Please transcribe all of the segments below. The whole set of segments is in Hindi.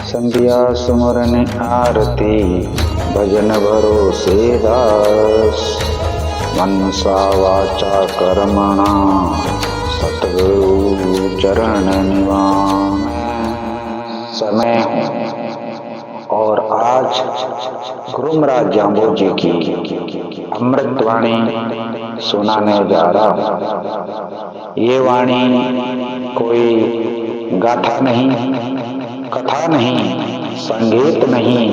संध्या सुमरन आरती भजन भरोसे दास। मनसा वाचा कर्मणा सतगुरु चरण निवास। समय हूँ और आज गुरु महाराज जाम्बो जी की अमृत वाणी सुनाने जा रहा हूँ। ये वाणी कोई गाथा नहीं, कथा नहीं, संगीत नहीं,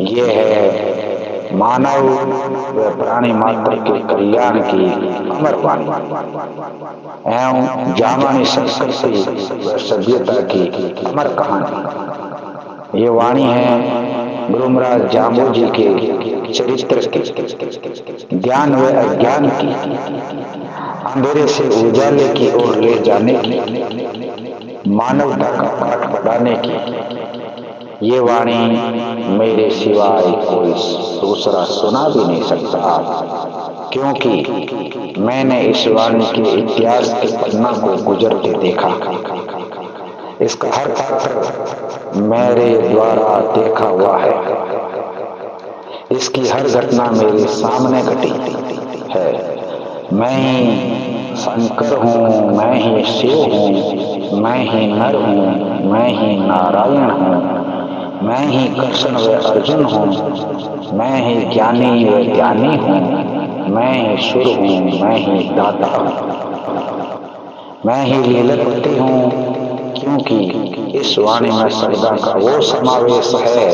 ये है मानव व प्राणी मात्र के कल्याण की अमर वाणी एवं जामानी संस्कृति व सभ्यता की अमर कहानी। ये वाणी है गुरु महाराज जाम्बो जी के चरित्र की, ज्ञान व अज्ञान की, अंधेरे से उजाले की ओर ले जाने की, मानवता का पाठ पढ़ाने की। ये वाणी मेरे सिवाय कोई दूसरा सुना भी नहीं सकता, क्योंकि मैंने इस वाणी के इतिहास के पन्ना को गुजरते देखा। इसका हर पात्र मेरे द्वारा देखा हुआ है। इसकी हर घटना मेरे सामने घटी है। मैं ही शंकर हूँ, मैं ही शिव हूँ, मैं ही नर हूँ, मैं ही नारायण हूँ, मैं ही कृष्ण व अर्जुन हूँ, मैं ही ज्ञानी व ध्यानी हूँ, मैं ही सुर हूँ, मैं ही दाता हूँ, मैं ही लीलापति हूँ। क्योंकि इस वाणी में शब्दा का वो समावेश है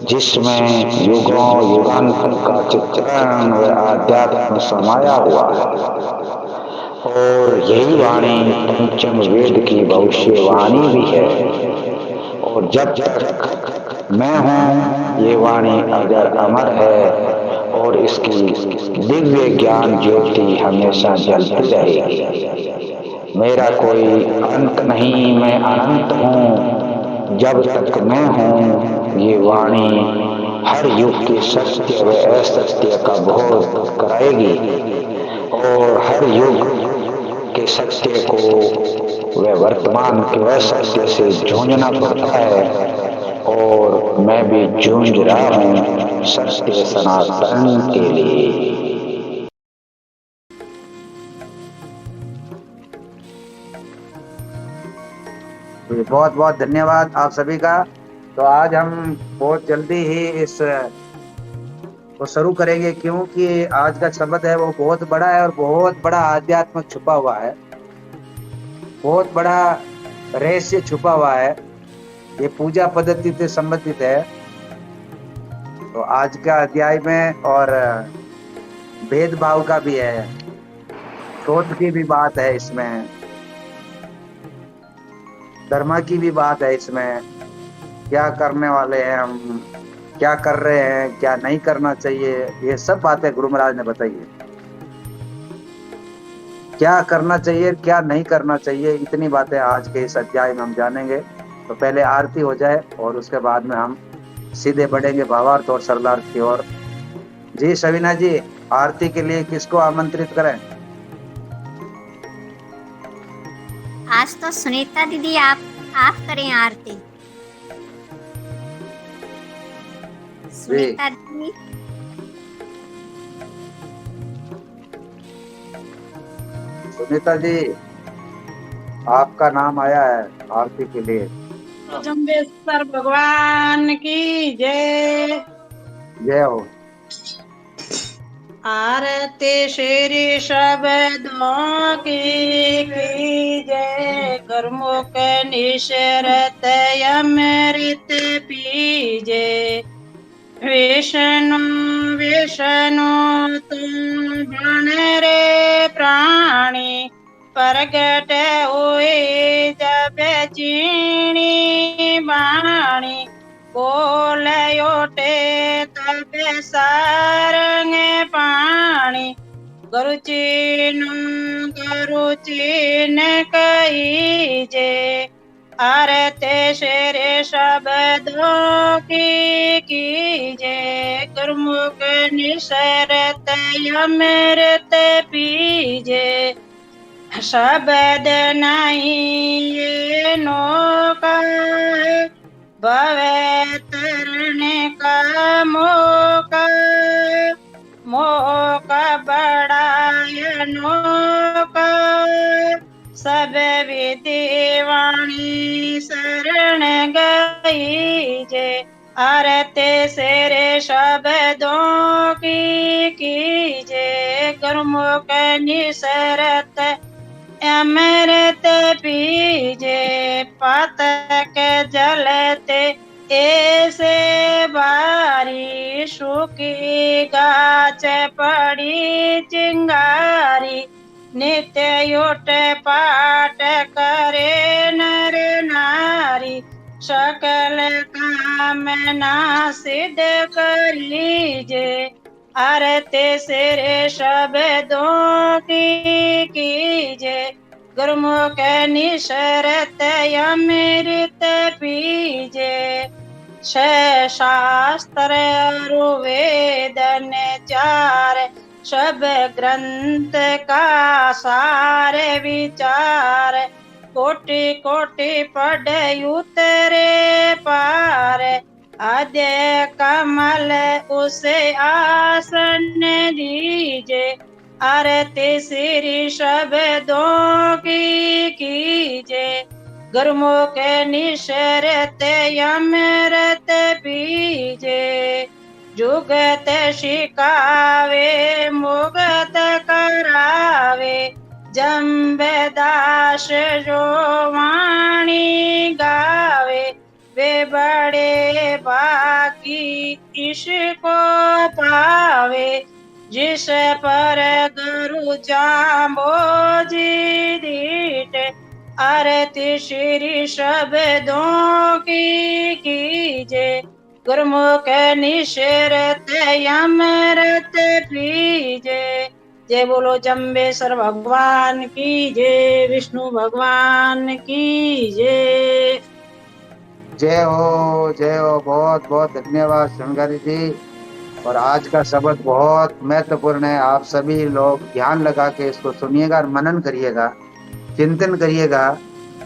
जिसमें युगों युगांतर का चित्रण व आध्यात्म समाया हुआ है। और यही वाणी पंचम वेद की भविष्यवाणी भी है। और जब तक मैं हूँ ये वाणी अगर अमर है और इसकी दिव्य ज्ञान ज्योति हमेशा जलती रहेगी। मेरा कोई अंत नहीं, मैं अनंत हूँ। जब तक मैं हूँ ये वाणी हर युग के सत्य व असत्य का बोध कराएगी और हर युग के सत्य को व वर्तमान के असत्य से जूझना पड़ता है। और मैं भी जूझ रहा हूँ सत्य सनातन के लिए। बहुत बहुत धन्यवाद आप सभी का। तो आज हम बहुत जल्दी ही इस को शुरू करेंगे, क्योंकि आज का शब्द है वो बहुत बड़ा है और बहुत बड़ा आध्यात्म छुपा हुआ है, बहुत बड़ा रहस्य छुपा हुआ है। ये पूजा पद्धति से संबंधित है। तो आज का अध्याय में और भेदभाव का भी है, शोध की भी बात है, इसमें धर्म की भी बात है, इसमें क्या करने वाले हैं हम, क्या कर रहे हैं, क्या नहीं करना चाहिए, ये सब बातें गुरु महाराज ने बताई है। क्या करना चाहिए, क्या नहीं करना चाहिए, इतनी बातें आज के इस अध्याय में हम जानेंगे। तो पहले आरती हो जाए और उसके बाद में हम सीधे बढ़ेंगे भावार्थ और शरणार्थ की ओर। जी सविना जी, आरती के लिए किसको आमंत्रित करें? आज तो सुनीता दीदी आप करें आरती। सुनीता दीदी। सुनीता जी, आपका नाम आया है आरती के लिए। जम्बेश्वर भगवान की जय। जय हो। आरती श्री शब्दों की जय। गुरमुख निशरत अमृत पीजे। विष्णु विष्णु तुम बन रे प्राणी। प्रगट हुए जब चीणी बाणी। बोल ओटे तब सारंग पाणी। गुरु चीन कहीजे। आरते शेरे शब्दों की जय। गुरमुख निशरत अमृत पीजे। शब्द नहीं ये नौका भवे तरने का मौका मौका बड़ा अनोखा सब विधि वाणी शरण गई जे आरते सेरे शब्दों की जे गुरुमुख निसरत अमृत पीजे पातक जलते ऐसे बारी सूखी गाछ पड़ी चिंगारी नित्य उठ पाठ करे नर नारी सकल कामना सिद्ध करीजे आरते सिरे शब्दों कीजे गुरुमुख निशरत अमृत पीजे शास्त्र वेदन चार सब ग्रंथ का सार विचार कोटि कोटि पढ़ उतरे पार आद्य कमल उसे आसन दीजे आरती श्री शब्दों कीजे गुरुमुख निशरत अमृत पीजे जुगत शिकावे मुगत करावे जम्बेदास जो वाणी गावे वे बड़े बाकी इसको पावे जिस पर गुरु जाम्बो जी दीट आरती श्री शब्दों कीजे गुरुमुख निशरत अमृत पीजे जय बोलो जम्बेश्वर भगवान की जय विष्णु भगवान की जय जय हो जय हो। बहुत बहुत धन्यवाद श्रृंगारी जी। और आज का शब्द बहुत महत्वपूर्ण है। आप सभी लोग ध्यान लगा के इसको सुनिएगा और मनन करिएगा, चिंतन करिएगा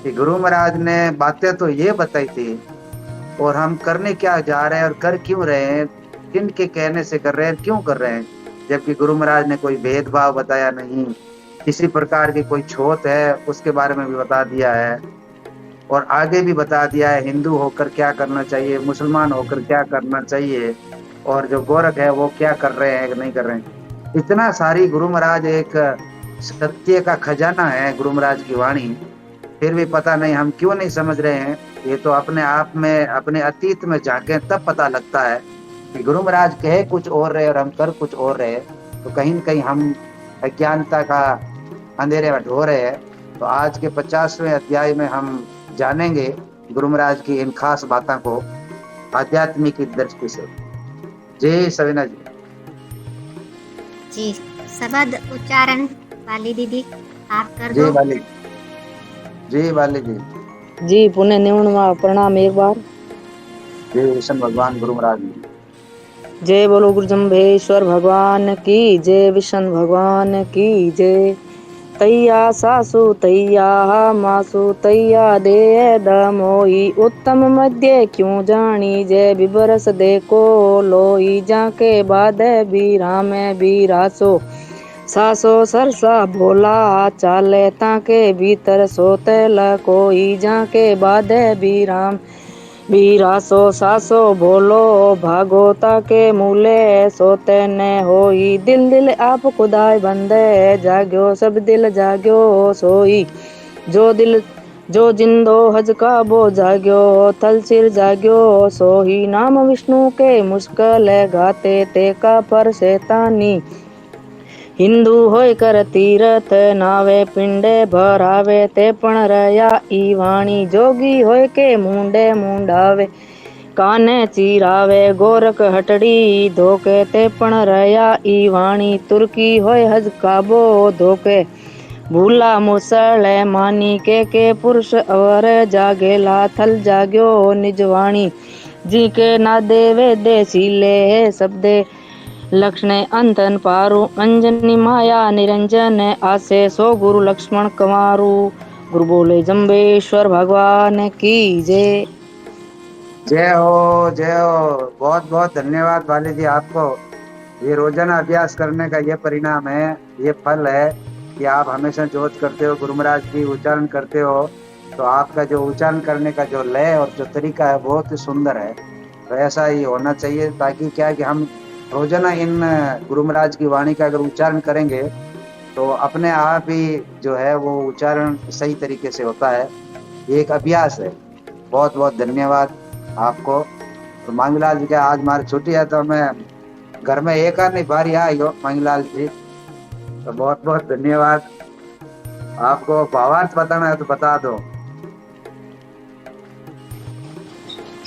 कि गुरु महाराज ने बातें तो ये बताई थी और हम करने क्या जा रहे हैं और कर क्यों रहे हैं, किन के कहने से कर रहे हैं, क्यों कर रहे हैं। जबकि गुरु महाराज ने कोई भेदभाव बताया नहीं, किसी प्रकार की कोई छूत है उसके बारे में भी बता दिया है और आगे भी बता दिया है हिंदू होकर क्या करना चाहिए, मुसलमान होकर क्या करना चाहिए और जो गोरख है वो क्या कर रहे हैं नहीं कर रहे हैं। इतना सारी गुरु महाराज एक सत्य का खजाना है गुरु महाराज की वाणी, फिर भी पता नहीं हम क्यों नहीं समझ रहे हैं। ये तो अपने आप में अपने अतीत में झांके तब पता लगता है कि गुरु महाराज कहे कुछ और रहे और हम कर कुछ और रहे, तो कहीं न कहीं हम अज्ञानता का अंधेरे में ढो रहे हैं। तो आज के 50वें अध्याय में हम जानेंगे गुरु महाराज की इन खास बातों को आध्यात्मिक दृष्टि से। जय सविना जी। जी शब्द उच्चारण वाली दीदी आप कर जी दो। वाली जी वाली जी जी पुण्य निवण प्रणाम एक बार। जय विष्णु भगवान गुरु महाराज जी। जय बोलो गुरु जम्भेश्वर भगवान की जय, विष्णु भगवान की जय। तैया सासु तैया मासु तैया दे दमोई उत्तम मध्य क्यों जानी जय बिबरस देखो लोई जाके बाद बीराम बीरासो सासो सरसा भोला चाले ताके भीतर सोते ल कोई जाके बाद बीराम बीरासो सासो भोलो भागो ताके मूले सोते न होई दिल दिल आप खुदाई बंदे जाग्यो सब दिल जाग्यो सोई जो जिंदो हज का बो जाग्यो थल सिर जाग्यो सोही नाम विष्णु के मुश्किल गाते ते का पर शैतानी हिंदू होय कर तीरथ नावे पिंडे भरावे ते पण रया ई वाणी जोगी होय के मुंडे मुंडावे काने चीरावे गोरख हटड़ी धोके ते पण रया ई वाणी तुर्की होय हज काबो धोके भूला मुसले मानी के पुरुष अवर जागेला थल जाग्यो निजवाणी जी के ना देवे दे सीले शब्दे लक्ष्णे अंतन पारु अंजनी माया निरंजन आसे सो गुरु लक्ष्मण कंवारू। गुरु बोले जम्बेश्वर भगवान की जय। जय हो, जय हो। बहुत बहुत धन्यवाद वाले जी आपको। ये रोजाना अभ्यास करने का ये परिणाम है, ये फल है कि आप हमेशा जोत करते हो, गुरु महाराज की उच्चारण करते हो। तो आपका जो उच्चारण करने का जो लय और जो तरीका है बहुत ही सुंदर है। तो ऐसा ही होना चाहिए, ताकि क्या है कि हम रोजाना इन गुरु महाराज की वाणी का अगर उच्चारण करेंगे तो अपने आप ही जो है वो उच्चारण सही तरीके से होता है। ये एक अभ्यास है। बहुत बहुत धन्यवाद आपको। और मांगलाल जी का आज हमारी छुट्टी है तो मैं घर में एक आने बारी आई हो मांगलाल जी। तो बहुत बहुत धन्यवाद। आपको भावार्थ बताना है तो बता दो।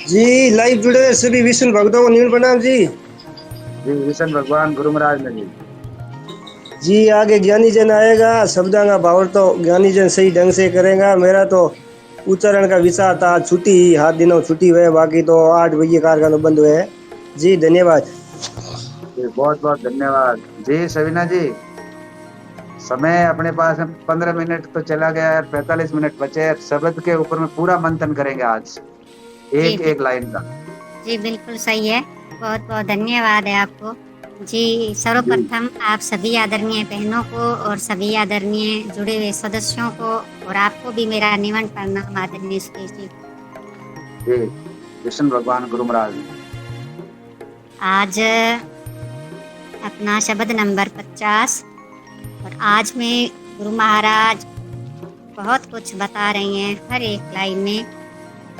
जी लाइव जुड़े हुए सभी विष्णु भक्तों को नील प्रणाम जी। जी विष्णु भगवान गुरु महाराज ने जी आगे ज्ञानी जन आएगा, शब्दां का भाव तो ज्ञानी जन सही ढंग से करेगा। मेरा तो उच्चारण का विचार था, छुट्टी ही 7 दिनों छुट्टी हुए, बाकी तो 8 बजे कारखाना बंद हुए हैं जी। धन्यवाद जी, बहुत बहुत धन्यवाद जी। सविना जी, समय अपने पास में 15 मिनट तो चला गया है, 45 मिनट बचे हैं। शब्द के ऊपर में पूरा मंथन करेंगे आज, जी एक एक लाइन का। जी बिल्कुल सही है। बहुत बहुत धन्यवाद है आपको जी। जी सर्वप्रथम आप सभी आदरणीय बहनों को और सभी आदरणीय जुड़े हुए सदस्यों को और आपको भी मेरा निमन प्रणाम आदरणीय सुकेश जी। जी विष्णु भगवान गुरु महाराज ने। आज अपना शब्द नंबर 50 और आज में गुरु महाराज बहुत कुछ बता रही हैं हर एक लाइन में।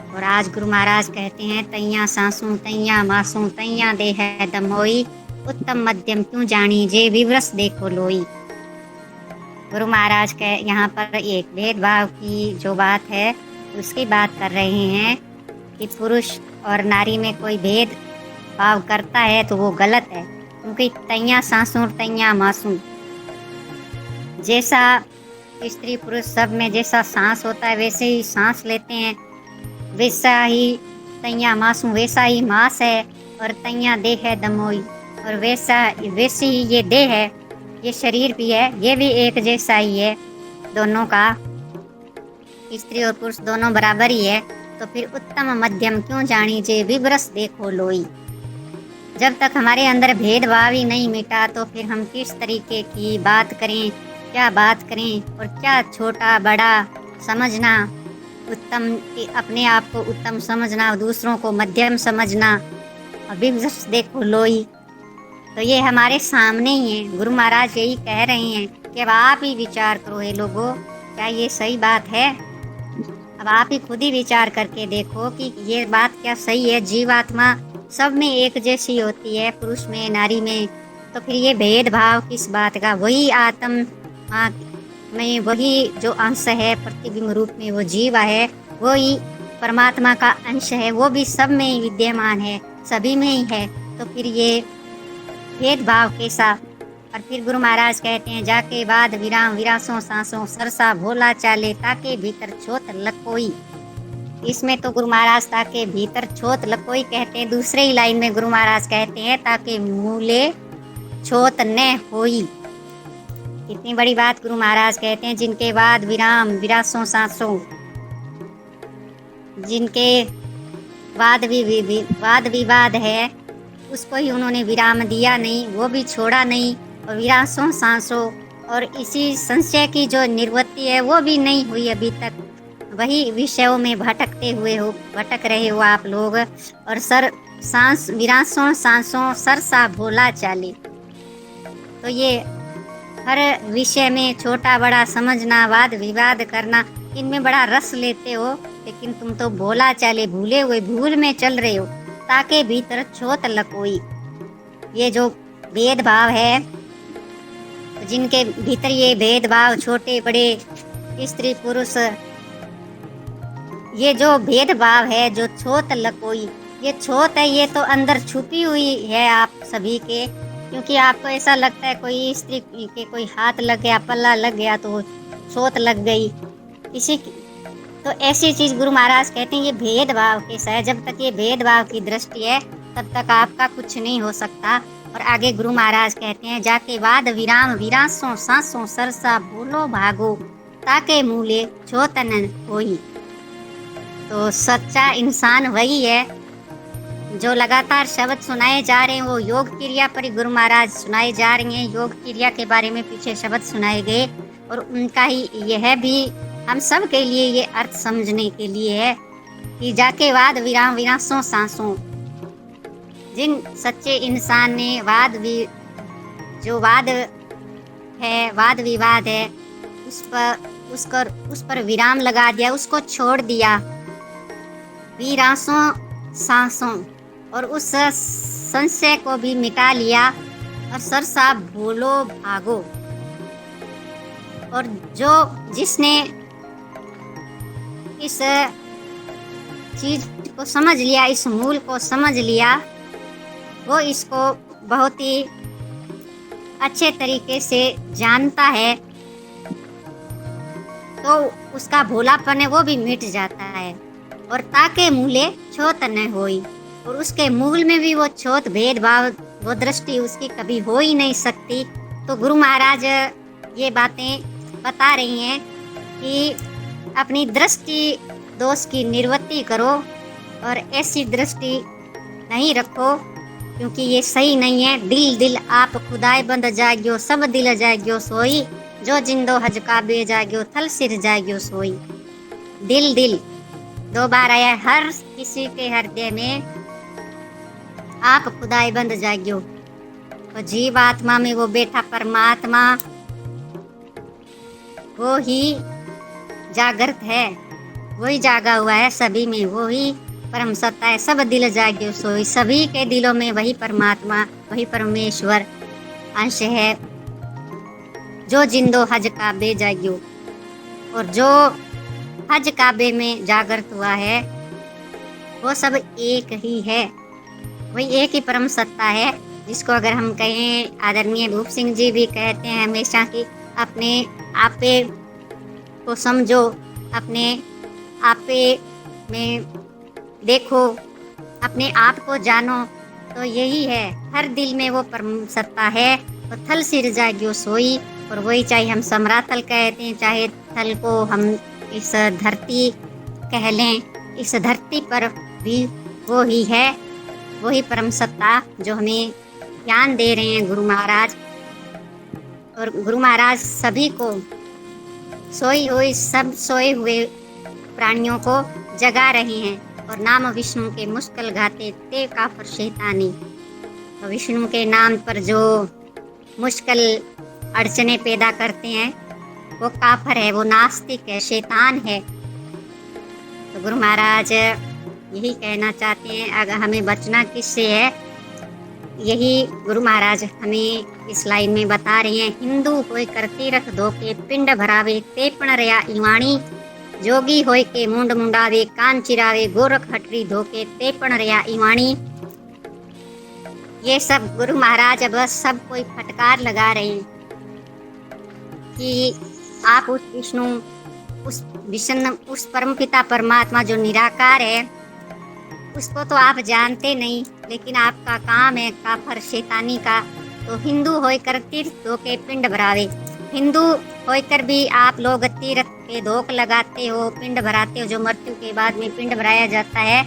और आज गुरु महाराज कहते हैं, तैया सांसू तैया मासूं तैया दे है दमोई, उत्तम मध्यम क्यों जानी जे विवरस देखो लोई। गुरु महाराज के यहाँ पर एक भेदभाव की जो बात है उसकी बात कर रहे हैं कि पुरुष और नारी में कोई भेद भाव करता है तो वो गलत है। क्योंकि तैया सांसू तैया मासूं, जैसा स्त्री पुरुष सब में जैसा सांस होता है वैसे ही सांस लेते हैं, वैसा ही तैया मासूं वैसा ही मांस है। और तैया देह है दमोई, और वैसी ही ये देह है, ये शरीर भी है, ये भी एक जैसा ही है। दोनों का स्त्री और पुरुष दोनों बराबर ही है। तो फिर उत्तम मध्यम क्यों जानी जे विवरस देखो लोई। जब तक हमारे अंदर भेदभाव ही नहीं मिटा तो फिर हम किस तरीके की बात करें, क्या बात करें, और क्या छोटा बड़ा समझना, उत्तम अपने आप को उत्तम समझना, दूसरों को मध्यम समझना, और विवरस देखो लोई। तो ये हमारे सामने ही है। गुरु महाराज यही कह रहे हैं कि अब आप ही विचार करो हे लोगों, क्या ये सही बात है। अब आप ही खुद ही विचार करके देखो कि ये बात क्या सही है। जीवात्मा सब में एक जैसी होती है, पुरुष में नारी में। तो फिर ये भेदभाव किस बात का। वही आत्मा में वही जो अंश है प्रतिबिंब रूप में वो जीवा है, वही परमात्मा का अंश है, वो भी सब में ही विद्यमान है, सभी में ही है। तो फिर ये भेदभाव कैसा। और फिर गुरु महाराज कहते हैं, जाके बाद विराम विरासों सांसों सरसा भोला चाले, ताके भीतर छोत लकोई। इसमें तो गुरु महाराज ताके भीतर छोत लकोई कहते हैं। दूसरे ही लाइन में गुरु महाराज कहते हैं, ताके मूले छोत न होई। कितनी बड़ी बात गुरु महाराज कहते हैं। जिनके बाद विराम विरासों सांसों, जिनके वाद विवाद है उसको ही उन्होंने विराम दिया नहीं, वो भी छोड़ा नहीं। और विरासों सांसों, और इसी संशय की जो निवृत्ति है वो भी नहीं हुई अभी तक। वही विषयों में भटक रहे हो आप लोग। और विरासों सांसों सरसा भोला चाले। तो ये हर विषय में छोटा बड़ा समझना, वाद विवाद करना, इनमें बड़ा रस लेते हो, लेकिन तुम तो भोला चाले भूले हुए भूल में चल रहे हो। ताके भीतर छोत लकोई, ये जो भेदभाव है, जिनके भीतर ये भेदभाव छोटे बड़े स्त्री पुरुष, ये जो भेदभाव है, जो छोत लकोई, ये छोत है, ये तो अंदर छुपी हुई है आप सभी के। क्योंकि आपको ऐसा लगता है कोई स्त्री के कोई हाथ लग गया, पल्ला लग गया तो छोत लग गई इसी की। तो ऐसी चीज गुरु महाराज कहते हैं ये भेदभाव कैसा है। जब तक ये भेदभाव की दृष्टि है तब तक आपका कुछ नहीं हो सकता। और आगे गुरु महाराज कहते हैं, जाके वाद विराम विरासों सांसों सरसा भूलो भागो, ताके मूले छोतन होई। तो सच्चा इंसान वही है जो लगातार शब्द सुनाए जा रहे हैं वो योग क्रिया पर ही गुरु महाराज सुनाए जा रहे हैं। योग क्रिया के बारे में पीछे शब्द सुनाए गए और उनका ही यह भी हम सब के लिए ये अर्थ समझने के लिए है कि जाके वाद विराम विनाशों सांसों। जिन सच्चे इंसान ने जो वाद है, वाद विवाद है, उस पर विराम लगा दिया, उसको छोड़ दिया, विरासों सांसों, और उस संशय को भी मिटा लिया और सरसा भूलो भागो। और जिसने इस चीज को समझ लिया, इस मूल को समझ लिया, वो इसको बहुत ही अच्छे तरीके से जानता है, तो उसका भोलापन है वो भी मिट जाता है। और ताके मूले छोत न होई, और उसके मूल में भी वो छोत भेदभाव, वो दृष्टि उसकी कभी हो ही नहीं सकती। तो गुरु महाराज ये बातें बता रही हैं कि अपनी दृष्टि दोष की निवृत्ति करो और ऐसी दृष्टि नहीं रखो, क्योंकि ये सही नहीं है। दिल आप खुदाई बंद जाग्यो, सब दिल जाग्यो सोई, जो जिंदो हज काबे जाग्यो, थल सिर जाग्यो सोई। दिल 2 बार आया हर किसी के हृदय में, आप खुदाई बंद जाग्यो। तो जीव आत्मा में वो बैठा परमात्मा वो ही जागृत है, वही जागा हुआ है सभी में, वो ही परम सत्ता है। सब दिल जाग्यो सोई, सभी के दिलों में वही परमात्मा, वही परमेश्वर अंश है। जो जिंदो हज काबे जाग्यो, और जो हज काबे में जागृत हुआ है वो सब एक ही है, वही एक ही परम सत्ता है। जिसको अगर हम कहें, आदरणीय भूप सिंह जी भी कहते हैं हमेशा कि अपने आपे को समझो, अपने आपे में देखो, अपने आप को जानो, तो यही है। हर दिल में वो परम सत्ता है। तो थल सिर जाग्यो सोई, और वही चाहे हम समराथल कहते हैं, चाहे थल को हम इस धरती कह लें, इस धरती पर भी वो ही है, वही परम सत्ता जो हमें ज्ञान दे रहे हैं गुरु महाराज। और गुरु महाराज सभी को सब सोए हुए प्राणियों को जगा रहे हैं। और नाम विष्णु के मुश्किल घाते ते काफर शैतानी, तो विष्णु के नाम पर जो मुश्किल अड़चने पैदा करते हैं वो काफर है, वो नास्तिक है, शैतान है। तो गुरु महाराज यही कहना चाहते हैं, अगर हमें बचना किससे है, यही गुरु महाराज हमें इस लाइन में बता रहे हैं। हिंदू होय कर तीरथ धोके, पिंड भरावे ते पण रया ईवाणी, जोगी होय के मुंड मुंडावे, कान चिरावे, गोरख हटरी धोके ते पण रया ईवाणी। ये सब गुरु महाराज बस सब कोई फटकार लगा रहे हैं कि आप उस विष्णु, उस परमपिता परमात्मा जो निराकार है, उसको तो आप जानते नहीं, लेकिन आपका काम है काफर शैतानी का। तो हिंदू होकर तीर्थ धोके पिंड भरावे, हिंदू होकर भी आप लोग तीर्थ पे धोख लगाते हो, पिंड भराते हो, जो मृत्यु के बाद में पिंड भराया जाता है,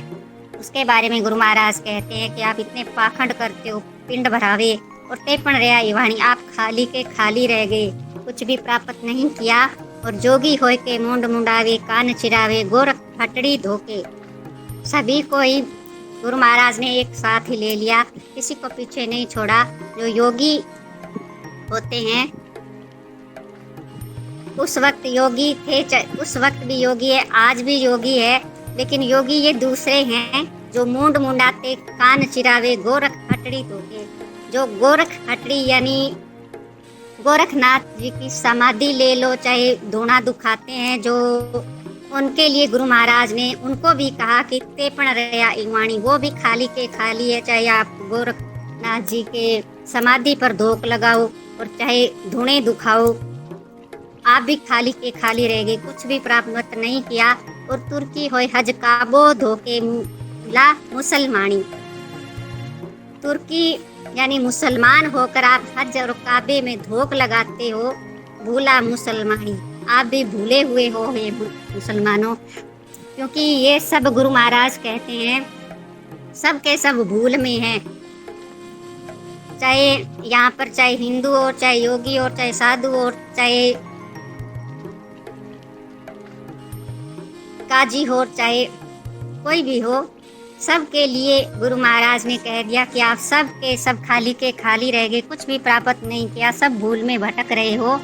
उसके बारे में गुरु महाराज कहते हैं कि आप इतने पाखंड करते हो, पिंड भरावे और तेपण रहा इवाणी, आप खाली के खाली रह गए, कुछ भी प्राप्त नहीं किया। और जोगी होय के मुंड मुंडावे, कान चिरावे, गोरख हटड़ी धोके, सभी को ही गुरु महाराज ने एक साथ ही ले लिया, किसी को पीछे नहीं छोड़ा। जो योगी होते हैं उस वक्त योगी थे, उस वक्त भी योगी है, आज भी योगी है, लेकिन योगी ये दूसरे हैं जो मुंड मुंडाते, कान चिरावे, गोरख हटड़ी धोके। जो गोरख हटड़ी यानी गोरखनाथ जी की समाधि ले लो, चाहे धूना दुखाते हैं, जो उनके लिए गुरु महाराज ने उनको भी कहा कि तेपण रया इवाणी, वो भी खाली के खाली है। चाहे आप गोरखनाथ जी के समाधि पर धोख लगाओ और चाहे धुने दुखाओ, आप भी खाली के खाली रह गए, कुछ भी प्राप्त नहीं किया। और तुर्की होय हज काबो धोके ला मुसलमानी, तुर्की यानी मुसलमान होकर आप हज और काबे में धोख लगाते हो, भूला मुसलमानी, आप भी भूले हुए हो हे मुसलमानों। क्योंकि ये सब गुरु महाराज कहते हैं सब के सब भूल में हैं। चाहे यहाँ पर चाहे हिंदू हो, चाहे योगी हो, चाहे साधु हो, चाहे काजी हो, चाहे कोई भी हो, सबके लिए गुरु महाराज ने कह दिया कि आप सब के सब खाली के खाली रह गए, कुछ भी प्राप्त नहीं किया, सब भूल में भटक रहे हो।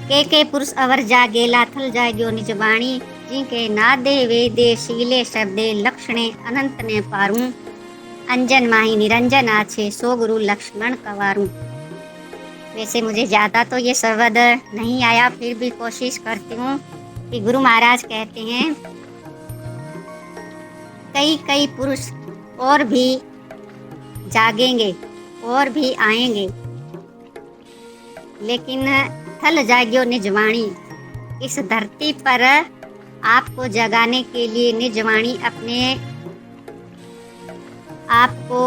के पुरुष अवर जागे लाथल जाग्यो निज वाणी, जिनके नादे वेदे शीले शब्दे लक्षणे अनंत ने पारूं, अंजन माही निरंजन आछे सो गुरु लक्ष्मण कवारूं। वैसे मुझे ज़्यादा तो ये शब्द नहीं आया, फिर भी कोशिश करती हूँ कि गुरु महाराज कहते हैं कई कई पुरुष और भी जागेंगे और भी आएंगे, लेकिन थल जाग्यो निजवाणी, इस धरती पर आपको जगाने के लिए निजवाणी अपने आपको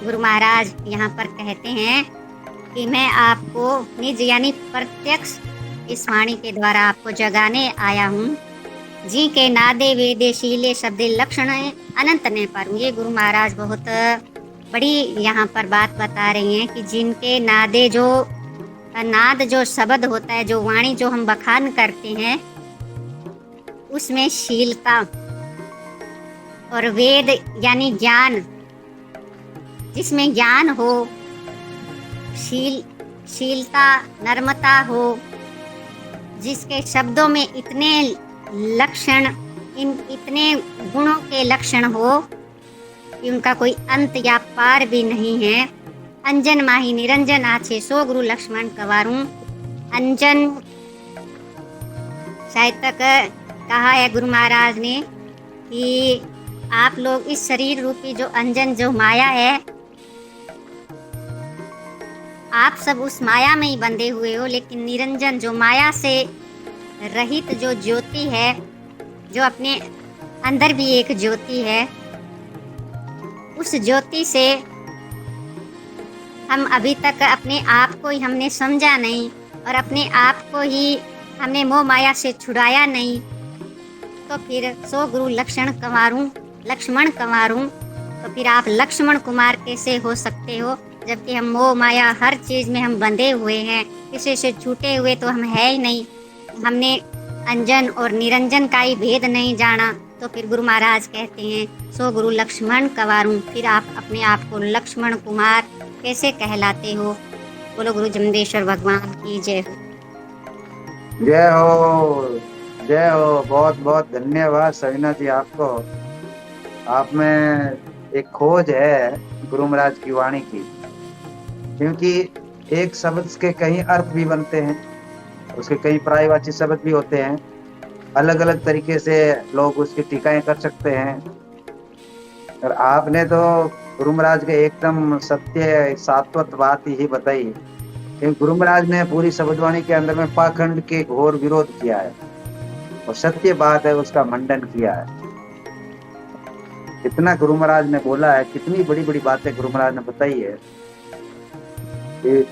गुरु महाराज यहाँ पर कहते हैं कि मैं आपको निज यानी प्रत्यक्ष इस वाणी के द्वारा आपको जगाने आया हूँ। जी के नादे वेदे शीले शब्दे लक्षण अनंत ने पर। ये गुरु महाराज बहुत बड़ी यहाँ पर बात बता रही हैं कि जिनके नादे जो नाद जो शब्द होता है, जो वाणी जो हम बखान करते हैं, उसमें शीलता और वेद यानी ज्ञान, जिसमें ज्ञान हो, शीलता नर्मता हो, जिसके शब्दों में इतने लक्षण, इतने गुणों के लक्षण हो कि उनका कोई अंत या पार भी नहीं है। अंजन माही निरंजन आछे सो गुरु लक्ष्मण कवारूं। अंजन शायद तक कहा है गुरु महाराज ने कि आप लोग इस शरीर रूपी जो अंजन जो माया है, आप सब उस माया में ही बंधे हुए हो, लेकिन निरंजन जो माया से रहित जो ज्योति है, जो अपने अंदर भी एक ज्योति है, उस ज्योति से हम अभी तक अपने आप को ही हमने समझा नहीं और अपने आप को ही हमने मोह माया से छुड़ाया नहीं, तो फिर सो गुरु लक्ष्मण कंवारूं, तो फिर आप लक्ष्मण कुमार कैसे हो सकते हो, जबकि हम मोह माया हर चीज़ में हम बंधे हुए हैं, किसी से छूटे हुए तो हम है ही नहीं। हमने अंजन और निरंजन का ही भेद नहीं जाना, तो फिर गुरु महाराज कहते हैं सो गुरु लक्ष्मण कंवारूं, फिर आप अपने आप को लक्ष्मण कुमार कैसे कहलाते हो। बोलो गुरु जमदेश्वर भगवान की जय हो। जय हो, जय हो। बहुत बहुत धन्यवाद सविना जी आपको। आप में एक खोज है गुरु महाराज की वाणी की, क्योंकि एक शब्द के कई अर्थ भी बनते हैं, उसके कई पर्यायवाची शब्द भी होते हैं, अलग अलग तरीके से लोग उसकी टीकाएं कर सकते हैं। और आपने तो गुरु महाराज के एकदम सत्य सात्वत बात ही बताई, क्योंकि गुरु महाराज ने पूरी शब्दवाणी के अंदर में पाखंड के घोर विरोध किया है और सत्य बात है उसका मंडन किया है। कितना गुरु महाराज ने बोला है, कितनी बड़ी बड़ी बातें गुरु महाराज ने बताई है।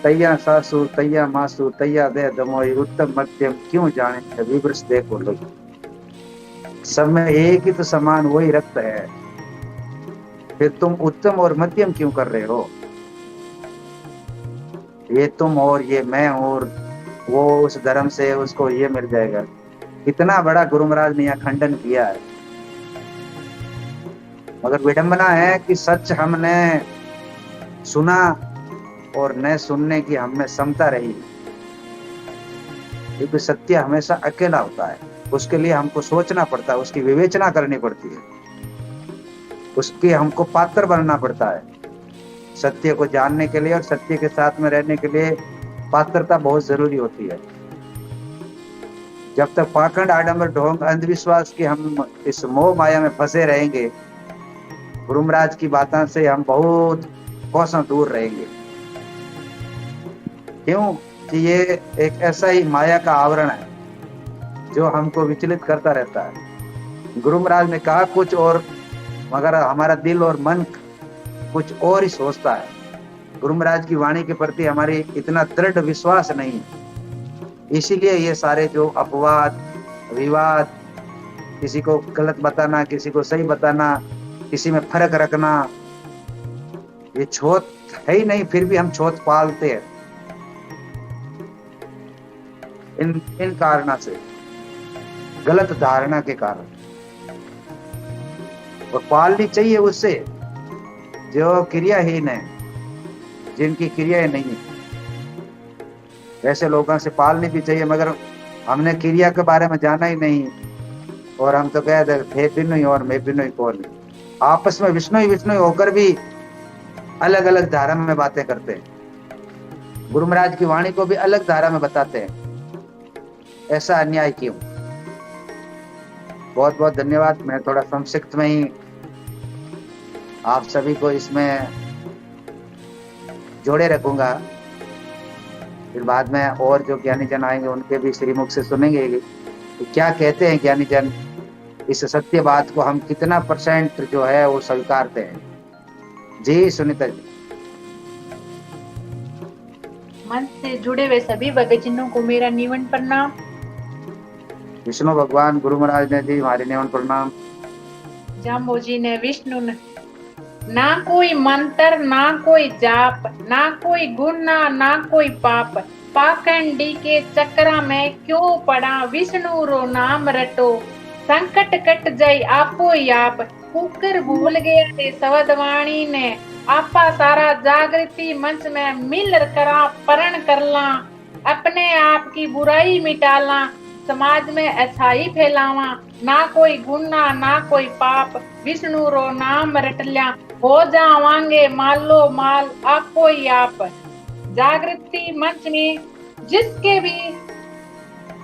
तैया सासु तैया मासु तैया दे दमोई, उत्तम मध्यम क्यों जाने विवृष देखो लोग। सब में एक ही तो समान वही रक्त है, फिर तुम उत्तम और मध्यम क्यों कर रहे हो। ये तुम और ये मैं और वो उस धर्म से उसको ये मिल जाएगा। इतना बड़ा गुरु महाराज ने यहाँ खंडन किया है। मगर विडंबना है कि सच हमने सुना और न सुनने की हमें क्षमता रही, क्योंकि सत्य हमेशा अकेला होता है, उसके लिए हमको सोचना पड़ता है, उसकी विवेचना करनी पड़ती है, उसके हमको पात्र बनना पड़ता है सत्य को जानने के लिए। और सत्य के साथ में रहने के लिए पात्रता बहुत जरूरी होती है। जब तक पाखंड आडंबर ढोंग अंधविश्वास की हम इस मोह माया में फंसे रहेंगे, गुरु महाराज की बातों से हम बहुत कोसों दूर रहेंगे। क्यों कि ये एक ऐसा ही माया का आवरण है जो हमको विचलित करता रहता है। गुरु महाराज ने कहा कुछ और, मगर हमारा दिल और मन कुछ और ही सोचता है। गुरु महाराज की वाणी के प्रति हमारी इतना दृढ़ विश्वास नहीं है, इसीलिए ये सारे जो अपवाद विवाद, किसी को गलत बताना किसी को सही बताना, किसी में फर्क रखना, ये छूत है ही नहीं, फिर भी हम छूत पालते हैं इन कारणों से, गलत धारणा के कारण। और पालनी चाहिए उससे जो क्रियाहीन है, जिनकी क्रियाएं नहीं है, ऐसे लोगों से पालनी भी चाहिए। मगर हमने क्रिया के बारे में जाना ही नहीं, और हम तो कह दे थे बिनु ही और मैं बिनु ही कौन। आपस में विष्णु ही होकर भी अलग अलग धारा में बातें करते हैं। गुरु महाराज की वाणी को भी अलग धारा में बताते हैं। ऐसा अन्याय क्यों? बहुत बहुत धन्यवाद। मैं थोड़ा संक्षिप्त में ही आप सभी को इसमें जोड़े रखूंगा, फिर बाद में और जो ज्ञानी जन आएंगे उनके भी श्रीमुख से सुनेंगे तो क्या कहते हैं ज्ञानी जन, इस सत्य बात को हम कितना % जो है वो स्वीकारते हैं। जी सुनीता जी। मंच से जुड़े हुए सभी भक्तजनों को मेरा निवन प्रणाम। विष्णु भगवान गुरु महाराज ने दी हमारे निवन प्रणाम। जाम्बो जी ने विष्णु ने, ना कोई मंत्र ना कोई जाप, ना कोई गुना ना कोई पाप, पाखंडी के चक्रा में क्यों पड़ा, विष्णु रो नाम रटो, संकट कट जाई आपो ही आप, कुकर भूल गया थे सवदवाणी ने, आपा सारा जागृति मंच में मिल करा परण करला, अपने आप की बुराई मिटाला, समाज में अच्छाई फैलावा, ना कोई गुना ना कोई पाप, विष्णु रो नाम रटल्या, हो जावांगे मालो माल आपो ही आप। जागृति मंच में जिसके भी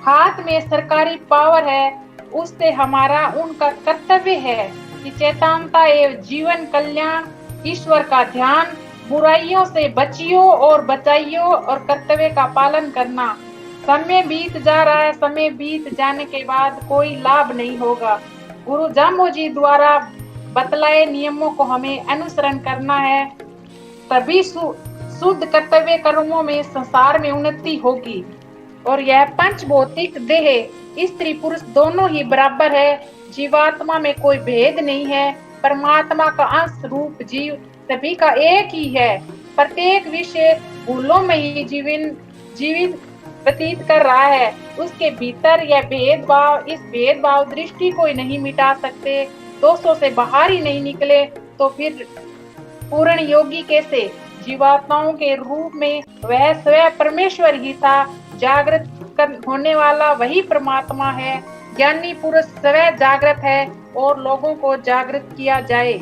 हाथ में सरकारी पावर है, उससे हमारा उनका कर्तव्य है कि चेतनता एवं जीवन कल्याण, ईश्वर का ध्यान, बुराइयों से बचियो और बचाइयो और कर्तव्य का पालन करना। समय बीत जा रहा है, समय बीत जाने के बाद कोई लाभ नहीं होगा। गुरु जाम्बो जी द्वारा बतलाए नियमों को हमें अनुसरण करना है, तभी शुद्ध कर्तव्य कर्मों में संसार में उन्नति होगी। और यह पंच भौतिक देह स्त्री पुरुष दोनों ही बराबर है, जीवात्मा में कोई भेद नहीं है, परमात्मा का अंश रूप जीव सभी का एक ही है। प्रत्येक विषय भूलों में ही जीवित व्यतीत कर रहा है, उसके भीतर यह भेदभाव, इस भेदभाव दृष्टि को नहीं मिटा सकते, दोषों से बाहर ही नहीं निकले तो फिर पूर्ण योगी कैसे? जीवात्माओं के रूप में वह स्वयं परमेश्वर ही था, जागृत होने वाला वही परमात्मा है। ज्ञानी पुरुष स्वयं जागृत है और लोगों को जागृत किया जाए।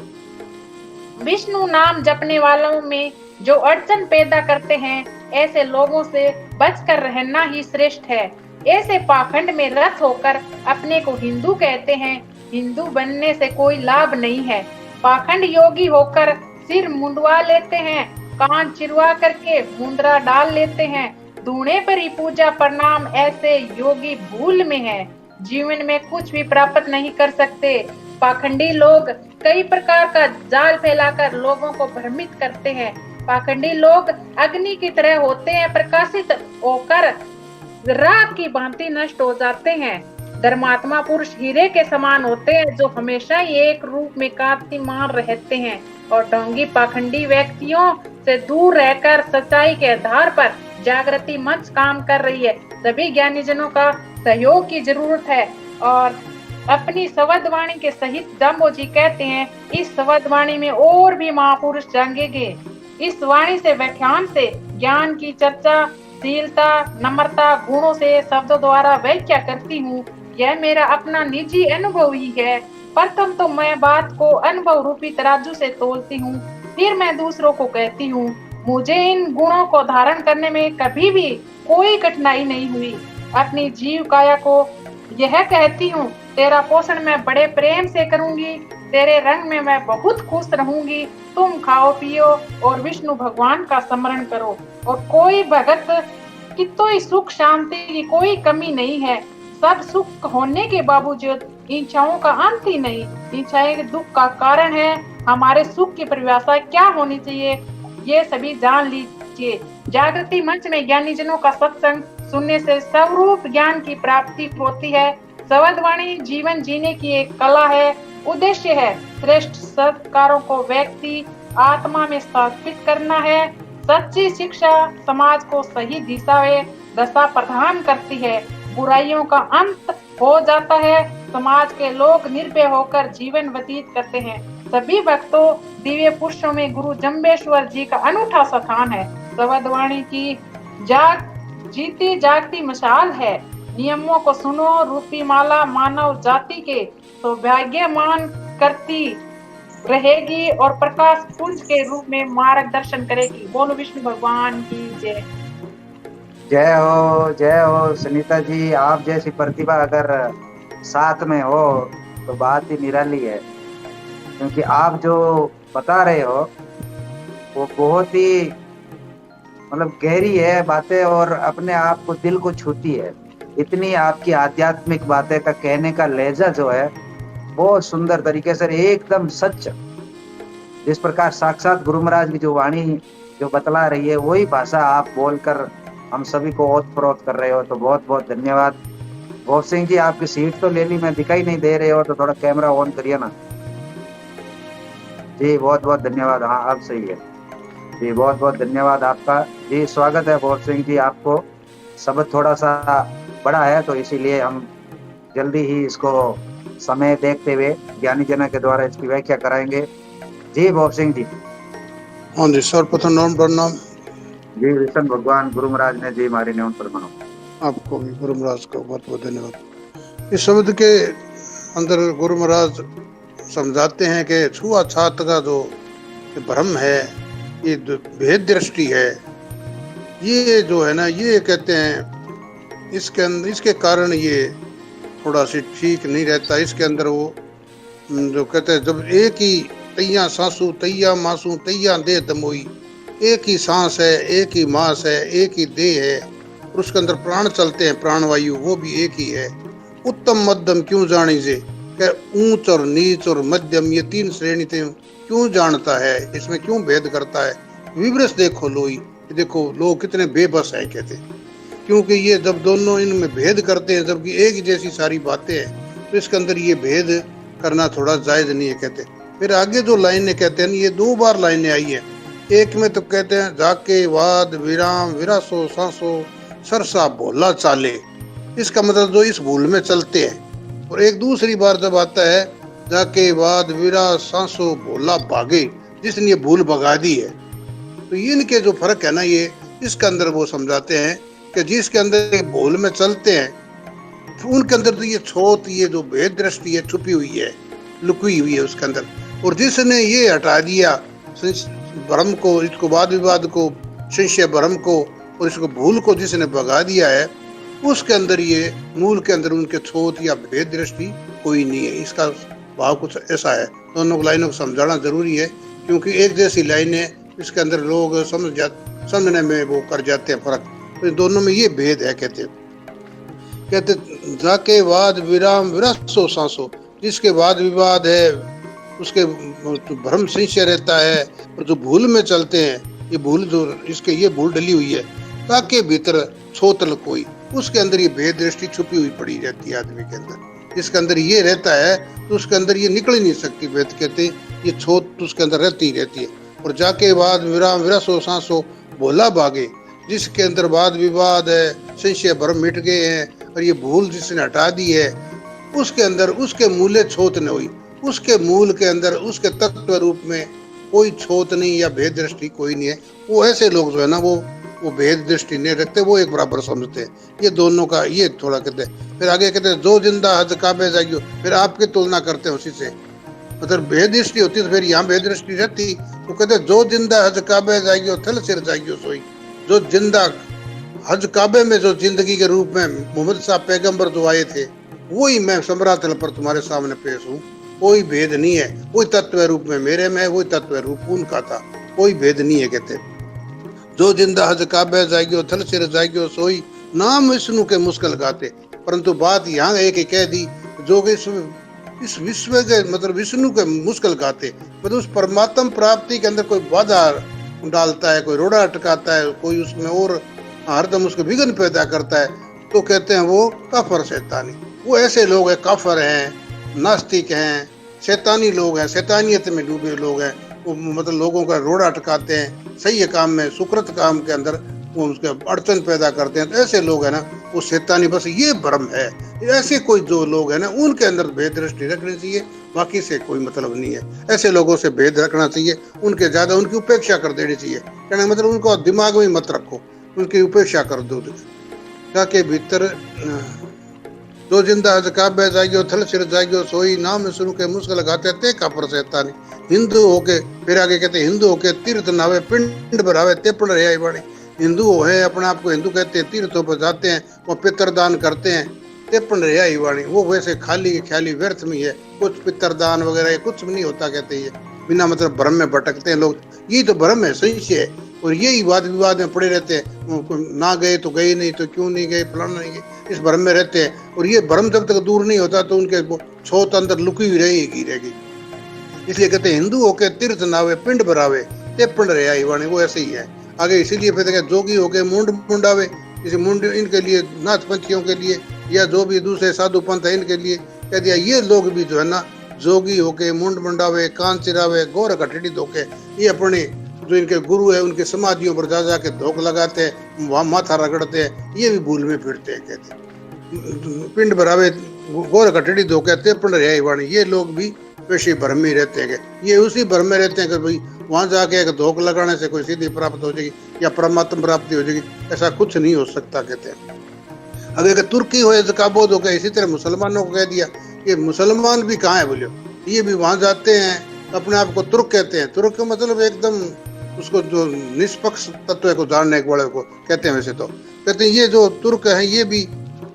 विष्णु नाम जपने वालों में जो अड़चन पैदा करते हैं, ऐसे लोगों से बचकर रहना ही श्रेष्ठ है। ऐसे पाखंड में रत होकर अपने को हिंदू कहते हैं, हिंदू बनने से कोई लाभ नहीं है। पाखंड योगी होकर सिर मुंडवा लेते हैं, कान चिरवा करके मुंद्रा डाल लेते हैं, धूणे पर ही पूजा प्रणाम, ऐसे योगी भूल में है, जीवन में कुछ भी प्राप्त नहीं कर सकते। पाखंडी लोग कई प्रकार का जाल फैलाकर लोगों को भ्रमित करते हैं। पाखंडी लोग अग्नि की तरह होते हैं, प्रकाशित होकर राख की भांति नष्ट हो जाते हैं। धर्मात्मा पुरुष हीरे के समान होते हैं, जो हमेशा ही एक रूप में कांतिमान रहते हैं। और ढोंगी पाखंडी व्यक्तियों से दूर रहकर सच्चाई के आधार पर जागृति मंच काम कर रही है। सभी ज्ञानी जनों का सहयोग की जरूरत है। और अपनी संवादवाणी के सहित जाम्बो जी कहते हैं, इस संवादवाणी में और भी महापुरुष जागेंगे। इस वाणी से, व्याख्यान से ज्ञान की चर्चा, शीलता, नम्रता गुणों से शब्दों द्वारा व्याख्या करती हूँ। यह मेरा अपना निजी अनुभव ही है। प्रथम तो मैं बात को अनुभव रूपी तराजू से तोलती हूँ, फिर मैं दूसरों को कहती हूँ। मुझे इन गुणों को धारण करने में कभी भी कोई कठिनाई नहीं हुई। अपनी जीव काया को यह कहती हूँ, तेरा पोषण मैं बड़े प्रेम से करूंगी, तेरे रंग में मैं बहुत खुश रहूंगी। तुम खाओ पियो और विष्णु भगवान का स्मरण करो। और कोई भगत की तो सुख शांति की कोई कमी नहीं है। सब सुख होने के बावजूद इच्छाओं का अंत ही नहीं। इच्छाएं दुख का कारण है। हमारे सुख की परिभाषा क्या होनी चाहिए, ये सभी जान लीजिए। जागृति मंच में ज्ञानी जनों का सत्संग सुनने से स्वरूप ज्ञान की प्राप्ति होती है। संवादवाणी जीवन जीने की एक कला है। उद्देश्य है श्रेष्ठ संस्कारों को व्यक्ति आत्मा में स्थापित करना है। सच्ची शिक्षा समाज को सही दिशा व दशा प्रदान करती है। बुराइयों का अंत हो जाता है। समाज के लोग निर्भय होकर जीवन व्यतीत करते हैं। सभी भक्तों, दिव्य पुरुषों में गुरु जम्बेश्वर जी का अनूठा स्थान है। शब्दवाणी की जीती जागती मिसाल है। नियमों को सुनो, रूपी माला मानव जाति के सौभाग्यमान करती रहेगी और प्रकाश पुंज के रूप में मार्गदर्शन करेगी। बोलो विष्णु भगवान की जय। जय हो सुनीता जी। आप जैसी प्रतिभा अगर साथ में हो तो बात ही निराली है, क्योंकि आप जो बता रहे हो वो बहुत ही मतलब गहरी है बातें और अपने आप को दिल को छूती है। इतनी आपकी आध्यात्मिक बातें का कहने का लहजा जो है बहुत सुंदर तरीके से एकदम सच, जिस प्रकार साक्षात गुरु महाराज की जो वाणी जो बतला रही है वही भाषा आप बोलकर हम सभी को ओत प्रोत कर रहे हो, तो बहुत बहुत धन्यवाद। भोप सिंह जी, आपकी सीट तो ले ली, मैं दिखाई नहीं दे रहे हो तो थोड़ा कैमरा ऑन करिए ना जी। बहुत बहुत धन्यवाद। हाँ, अब सही है जी। बहुत बहुत धन्यवाद आपका जी। स्वागत है भोप सिंह जी आपको। शब्द थोड़ा सा बड़ा है तो इसीलिए हम जल्दी ही इसको समय देखते हुए ज्ञानी जना के द्वारा इसकी व्याख्या कराएंगे जी। भोप सिंह जी। हाँ जी, सर्वप्रथम नाम प्रणाम जी। विष्णु भगवान गुरु महाराज ने जी हमारी न्यून पर मानो। आपको भी गुरु महाराज का बहुत बहुत धन्यवाद। इस शब्द के अंदर गुरु महाराज समझाते हैं कि छुआछात का जो भ्रम है, ये भेद दृष्टि है, ये जो है ना, ये कहते हैं इसके अंदर, इसके कारण ये थोड़ा सी ठीक नहीं रहता। इसके अंदर वो जो कहते हैं, जब एक ही तैया सांसू तैया मासू तैया दे दमोई, एक ही सांस है, एक ही मास है, एक ही देह है और उसके अंदर प्राण चलते हैं, प्राणवायु वो भी एक ही है। उत्तम मध्यम क्यों जानी जे, ऊंच और नीच और मध्यम ये तीन श्रेणी थे क्यों जानता है, इसमें क्यों भेद करता है। विवरस देखो लोई, देखो लोग कितने बेबस है कहते, क्योंकि ये जब दोनों इनमें भेद करते हैं जबकि एक ही जैसी सारी बातें हैं, तो इसके अंदर ये भेद करना थोड़ा जायज नहीं है कहते। फिर आगे जो लाइनें कहते हैं, ये 2 बार लाइनें आई है। एक में तो कहते हैं जाके वाद विराम विरासो सांसो सरसा भोला चाले, इसका मतलब जो इस भूल में चलते हैं। और एक दूसरी बार जब आता है जाके वाद विरा सांसो भोला भागे, जिसने ये भूल भगा दी है। तो ये इनके जो फर्क है ना, ये इसके अंदर वो समझाते हैं कि जिसके अंदर ये भूल में चलते हैं उनके अंदर तो ये छोट, ये जो भेद दृष्टि है छुपी हुई है, लुकी हुई है उसके अंदर। और जिसने ये हटा दिया भ्रम को, इसको वाद विवाद को, संशय भ्रम को और इसको भूल को जिसने भगा दिया है, उसके अंदर ये मूल के अंदर उनके छोट या भेद दृष्टि कोई नहीं है। इसका भाव कुछ ऐसा है। दोनों लाइनों को समझाना जरूरी है, क्योंकि एक जैसी लाइनें इसके अंदर लोग समझने में वो कर जाते हैं फर्क। तो दोनों में ये भेद है। कहते जाके वाद विराम विरासो सांसो, जिसके वाद विवाद है उसके भ्रम संशय रहता है, और जो भूल में चलते हैं, ये भूल जो इसके ये भूल डली हुई है, ताके भीतर छोतल कोई, उसके अंदर ये भेद दृष्टि छुपी हुई पड़ी रहती है आदमी के अंदर। जिसके अंदर ये रहता है तो उसके अंदर ये निकल ही नहीं सकती। भेद कहते ये छोट उसके अंदर रहती है। और जाके वाद विराम विरासो सांसो भोला भागे, जिसके अंदर वाद विवाद है, संशय भ्रम मिट गए हैं और ये भूल जिसने हटा दी है, उसके अंदर उसके मूल्य छोत न हुई, उसके मूल के अंदर उसके तत्व रूप में कोई छोत नहीं या भेद दृष्टि कोई नहीं है। वो ऐसे लोग जो है ना, वो भेद दृष्टि नहीं रखते, वो एक बराबर समझते हैं। ये दोनों का ये थोड़ा कहते हैं। फिर आगे कहते हैं जो जिंदा हज काबे जागियो, फिर आपकी तुलना करते हैं उसी से। मतलब भेद दृष्टि होती तो फिर यहाँ भेद दृष्टि रहती। तो कहते हैं जो जिंदा हज काबे जागियो थल सिर जागियो सोई, जो जिंदा हज काबे में जो जिंदगी के रूप में मोहम्मद साहब पैगंबर जो आए थे, वही मैं समरातल पर तुम्हारे सामने पेश हूँ। कोई भेद नहीं है, वही तत्व रूप में मेरे में, वही तत्व रूप उनका था, कोई भेद नहीं है। कहते जो जिंदा हज काबे जागियो थल सिर जागियो सोई, नाम विष्णु के मुश्किल गाते। परंतु बात यहाँ एक ही कह दी, जो इस विश्व के मतलब विष्णु के मुश्किल गाते, मतलब उस परमात्म प्राप्ति के अंदर कोई बाधा डालता है, कोई रोड़ा अटकाता है, कोई उसमें और हरदम उसको विघ्न पैदा करता है, तो कहते हैं वो काफर शैतानी। वो ऐसे लोग हैं, काफर हैं, नास्तिक हैं, शैतानी लोग हैं, शैतानियत में डूबे लोग हैं, वो मतलब लोगों का रोड़ा अटकाते हैं, सही काम में सुकृत काम के अंदर वो उसके अड़चन पैदा करते हैं। तो ऐसे लोग हैं ना वो शैतानी, बस ये भ्रम है। ऐसे कोई जो लोग हैं ना उनके अंदर भेद दृष्टि रखनी चाहिए, बाकी से कोई मतलब नहीं है। ऐसे लोगों से भेद रखना चाहिए, उनके ज्यादा उनकी उपेक्षा कर देनी चाहिए। कहना मतलब उनको दिमाग में मत रखो, उनकी उपेक्षा कर दो। के भीतर जो जिंदा हज काबे जागियो थल सिर जागियो सोई नाम सुन के मुस्क लगाते ते का पर शैतानी। हिंदू होके फिर आगे कहते हिंदू होके तीर्थ नावे पिंड भरावे ते पण रहे बाणी। हिंदू है अपने आप को हिंदू कहते हैं, तीर्थों पर जाते हैं, वो पितरदान करते हैं, ते पण रहे वाणी। वो वैसे खाली की ख्याली व्यर्थ में है, कुछ पितरदान वगैरह कुछ भी नहीं होता कहते हैं, बिना मतलब भ्रम में भटकते हैं लोग। ये तो भ्रम है, सही से है। और यही वाद विवाद में पड़े रहते हैं, ना गए तो गए नहीं तो क्यों नहीं गए, फलाना नहीं गए, इस भ्रम में रहते हैं। और ये भ्रम जब तक दूर नहीं होता तो उनके छोत अंदर लुकी हुई रहेगी। इसलिए कहते हैं हिंदू होके तीर्थ नावे पिंड भरावे ते पण रहे वाणी। वो ऐसे ही है आगे। इसीलिए फिर देखा जोगी होके मुंड मुंडावे, जैसे मुंड इनके लिए नाथ पंथियों के लिए या जो भी दूसरे साधु पंथ है इनके लिए कह दिया। ये लोग भी जो है ना जोगी होके मुंड मुंडावे कान चिरावे गोर कटड़ी धोके, ये अपने जो इनके गुरु है उनके समाधियों पर जा जाके धोख लगाते हैं, वहां माथा रगड़ते हैं, ये भी भूल में फिरते हैं। कहते पिंड भरावे गोर कटड़ी धोके ते पण रहे वाणी। ये लोग भी वैसे भ्रम में रहते हैं, ये उसी भ्रम में रहते हैं कि भाई वहां जाके एक धोख लगाने से कोई सिद्धि प्राप्त हो जाएगी या परमात्मा प्राप्ति हो जाएगी, ऐसा कुछ नहीं हो सकता। कहते हैं अब एक तुर्की हो जकाबोध हो गया, इसी तरह मुसलमानों को कह दिया कि मुसलमान भी कहाँ है बोलियो, ये भी वहां जाते हैं, अपने आप को तुर्क कहते हैं। तुर्क का मतलब एकदम उसको जो निष्पक्ष तत्व को जानने वाले को कहते हैं। वैसे तो कहते हैं ये जो तुर्क है ये भी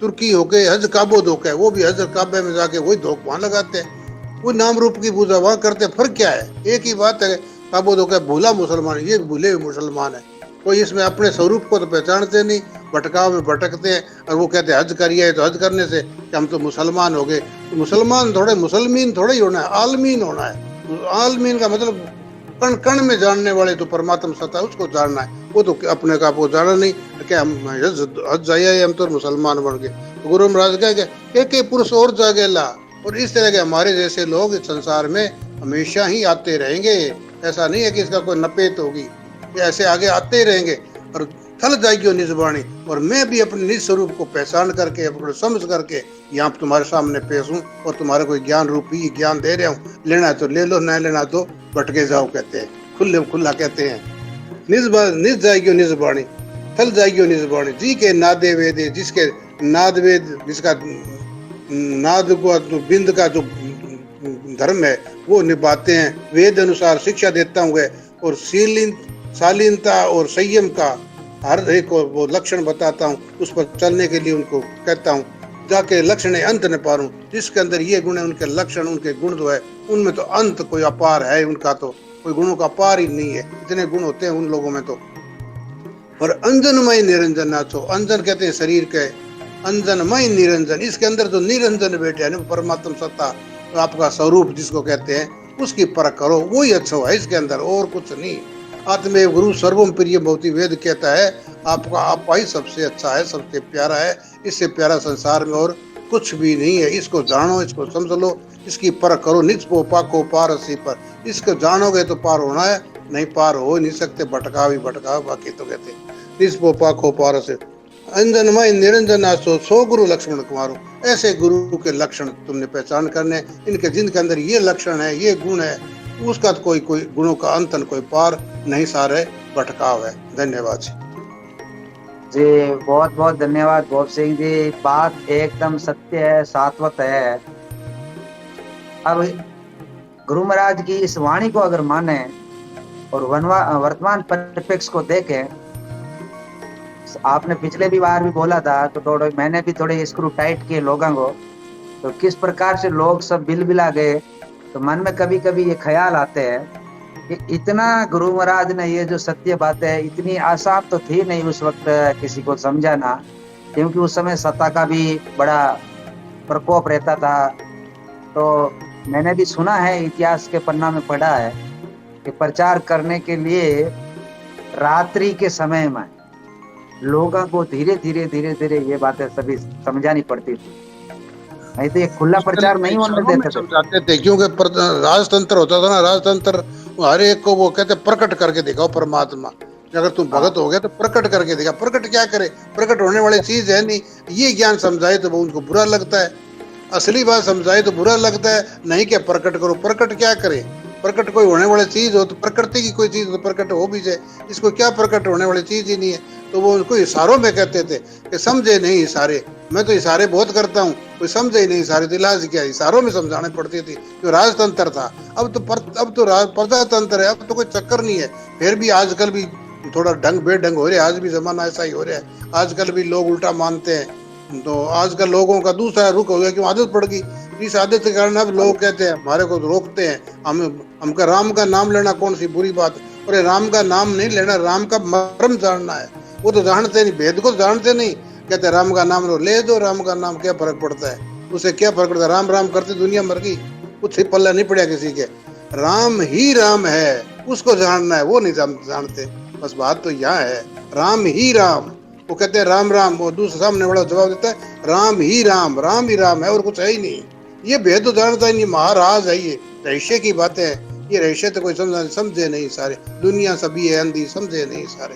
तुर्की होके हज काबोद होके वो भी हज काबे में जाके वही धोख वहां लगाते हैं, वो नाम रूप की पूजा वहां करते हैं। फर्क क्या है, एक ही बात है। काबोद होकर भूला मुसलमान, ये भूले हुए मुसलमान है। कोई इसमें अपने स्वरूप को तो पहचानते नहीं, भटकाव में भटकते हैं। और वो कहते हैं हज करिए, तो हज करने से कि हम तो मुसलमान हो गए। तो मुसलमान थोड़े मुसलमीन थोड़ा ही होना है, आलमीन होना है। आलमीन का मतलब कण कण में जानने वाले तो परमात्मा सत्ता उसको जानना है। वो तो अपने का वो जाना नहीं क्या हम हज जाइए हम तो मुसलमान बन गए। तो गुरु महाराज कह के पुरुष और जागेला। और इस तरह के हमारे जैसे लोग इस संसार में हमेशा ही आते रहेंगे। ऐसा नहीं है कि इसका कोई नपेत होगी, ये ऐसे आगे आते ही रहेंगे। और थल जाएगी निज वाणी, और मैं भी अपने निज स्वरूप को पहचान करके अपने समझ करके यहाँ तुम्हारे सामने पेश हूँ और तुम्हारे कोई ज्ञान रूपी ज्ञान दे रहा हूँ। लेना है तो ले लो, न लेना तो भटके जाओ। कहते हैं खुले खुला कहते हैं निज जाएगी निज वाणी, थल जाएगी निज वाणी। जी के नादे वेदे, जिसके नाद वेद, जिसका नाद को जो बिंद का जो धर्म है वो निभाते हैं, वेद अनुसार शिक्षा देता हूँ। और शालीनता और संयम का हर एक को वो लक्षण बताता हूँ, उस पर चलने के लिए उनको कहता हूँ। जाके लक्षण अंत न पारूं, जिसके अंदर ये गुण है उनके लक्षण उनके गुण जो है उनमें तो अंत कोई अपार है, उनका तो कोई गुणों का पार ही नहीं है। इतने गुण होते हैं उन लोगों में तो। और अंजनमय निरंजन नाचो, अंजन कहते हैं शरीर के, अंजनमय निरंजन, इसके अंदर जो निरंजन बैठे है परमात्मा सत्ता, तो आपका स्वरूप जिसको कहते हैं उसकी परख करो, वही अच्छा है इसके अंदर, और कुछ नहीं। आत्मेव गुरु सर्वम प्रिय भवति, वेद कहता है आपका आपा ही सबसे अच्छा है, सबसे प्यारा है। इससे प्यारा संसार में और कुछ भी नहीं है। इसको जानो, इसको समझ लो, इसकी परख करो। निष्पो पाको पारसी पर, इसको जानोगे तो पार होना है, नहीं पार हो नहीं सकते, भटकाव ही भटकाव। बाकी तो कहते निष्पो पाको पारसी अंजनमय निरंजन आसो सो गुरु लक्ष्मण कुमारो। ऐसे गुरु के लक्षण तुमने पहचान करने, इनके जिनके अंदर ये लक्षण है, ये गुण है, उसका तो कोई गुणों का अंत कोई पार नहीं, सारे भटकाव है। धन्यवाद जी, बहुत बहुत धन्यवाद गोप सिंह जी। बात एकदम सत्य है, सात्वत है। अब गुरु महाराज की इस वाणी को अगर माने और वर्तमान परिप्रेक्ष्य को देखें, आपने पिछले भी बार भी बोला था तो थोड़े मैंने भी थोड़े स्क्रू टाइट किए लोगों को, तो किस प्रकार से लोग सब बिलबिला गए। तो मन में कभी कभी ये ख्याल आते हैं कि इतना गुरु महाराज ने ये जो सत्य बात है इतनी आसान तो थी नहीं उस वक्त किसी को समझाना, क्योंकि उस समय सत्ता का भी बड़ा प्रकोप रहता था। तो मैंने भी सुना है, इतिहास के पन्ना में पढ़ा है कि प्रचार करने के लिए रात्रि के समय में लोगों को धीरे धीरे ये बातें सभी समझानी पड़ती थी। नहीं तो ये खुला उसके प्रचार लिए नहीं होने इशारों में देते थे। समझाते थे, क्योंकि राजतंत्र होता था ना, राजतंत्र हर एक को वो कहते प्रकट करके दिखाओ परमात्मा। अगर तुम हाँ भगत हो गए तो प्रकट करके दिखा। प्रकट क्या करे, प्रकट होने वाली चीज है नहीं। ये ज्ञान समझाए तो वो उनको बुरा लगता है, असली बात समझाए तो बुरा लगता है। नहीं क्या प्रकट करो, प्रकट क्या करे। प्रकट कोई होने वाली चीज हो तो, प्रकृति की कोई चीज हो तो प्रकट हो भी जाए। इसको क्या प्रकट होने वाली चीज ही नहीं है। तो वो उनको इशारों में कहते थे कि समझे नहीं इशारे। मैं तो इशारे बहुत करता हूँ, कोई समझे ही नहीं इशारे, तो इलाज क्या, इशारों में समझाने पड़ती थी। जो राजतंत्र था, अब तो प्रजातंत्र है, अब तो कोई चक्कर नहीं है। फिर भी आजकल भी थोड़ा ढंग बेढंग हो रहे हैं, आज भी जमाना ऐसा ही हो रहा है। आजकल भी लोग उल्टा मानते हैं। तो आजकल लोगों का दूसरा रुख हो गया, क्यों, आदत पड़ गई। इस आदत के कारण अब लोग कहते हैं, हमारे को रोकते हैं। हमका राम का नाम लेना कौन सी बुरी बात। अरे राम का नाम नहीं लेना, राम का मर्म जानना है। वो तो जानते नहीं, भेद को जानते नहीं। कहते राम का नाम लो, ले दो राम का नाम, क्या फर्क पड़ता है, उसे क्या फर्क पड़ता है। राम राम करते दुनिया मर गई, कुछ ही पल्ला नहीं पड़ा किसी के। राम ही राम है, उसको जानना है, वो नहीं जानते। बस बात तो यहाँ है, राम ही राम। वो कहते हैं राम राम, वो दूसरे सामने बड़ा जवाब देता है राम ही राम है, और कुछ है ही नहीं। ये भेद तो जानता ही नहीं, महाराज है ये, रहस्य की बातें हैं। ये रहस्य तो कोई समझे नहीं सारे। दुनिया सभी है अंधी, समझे नहीं सारे।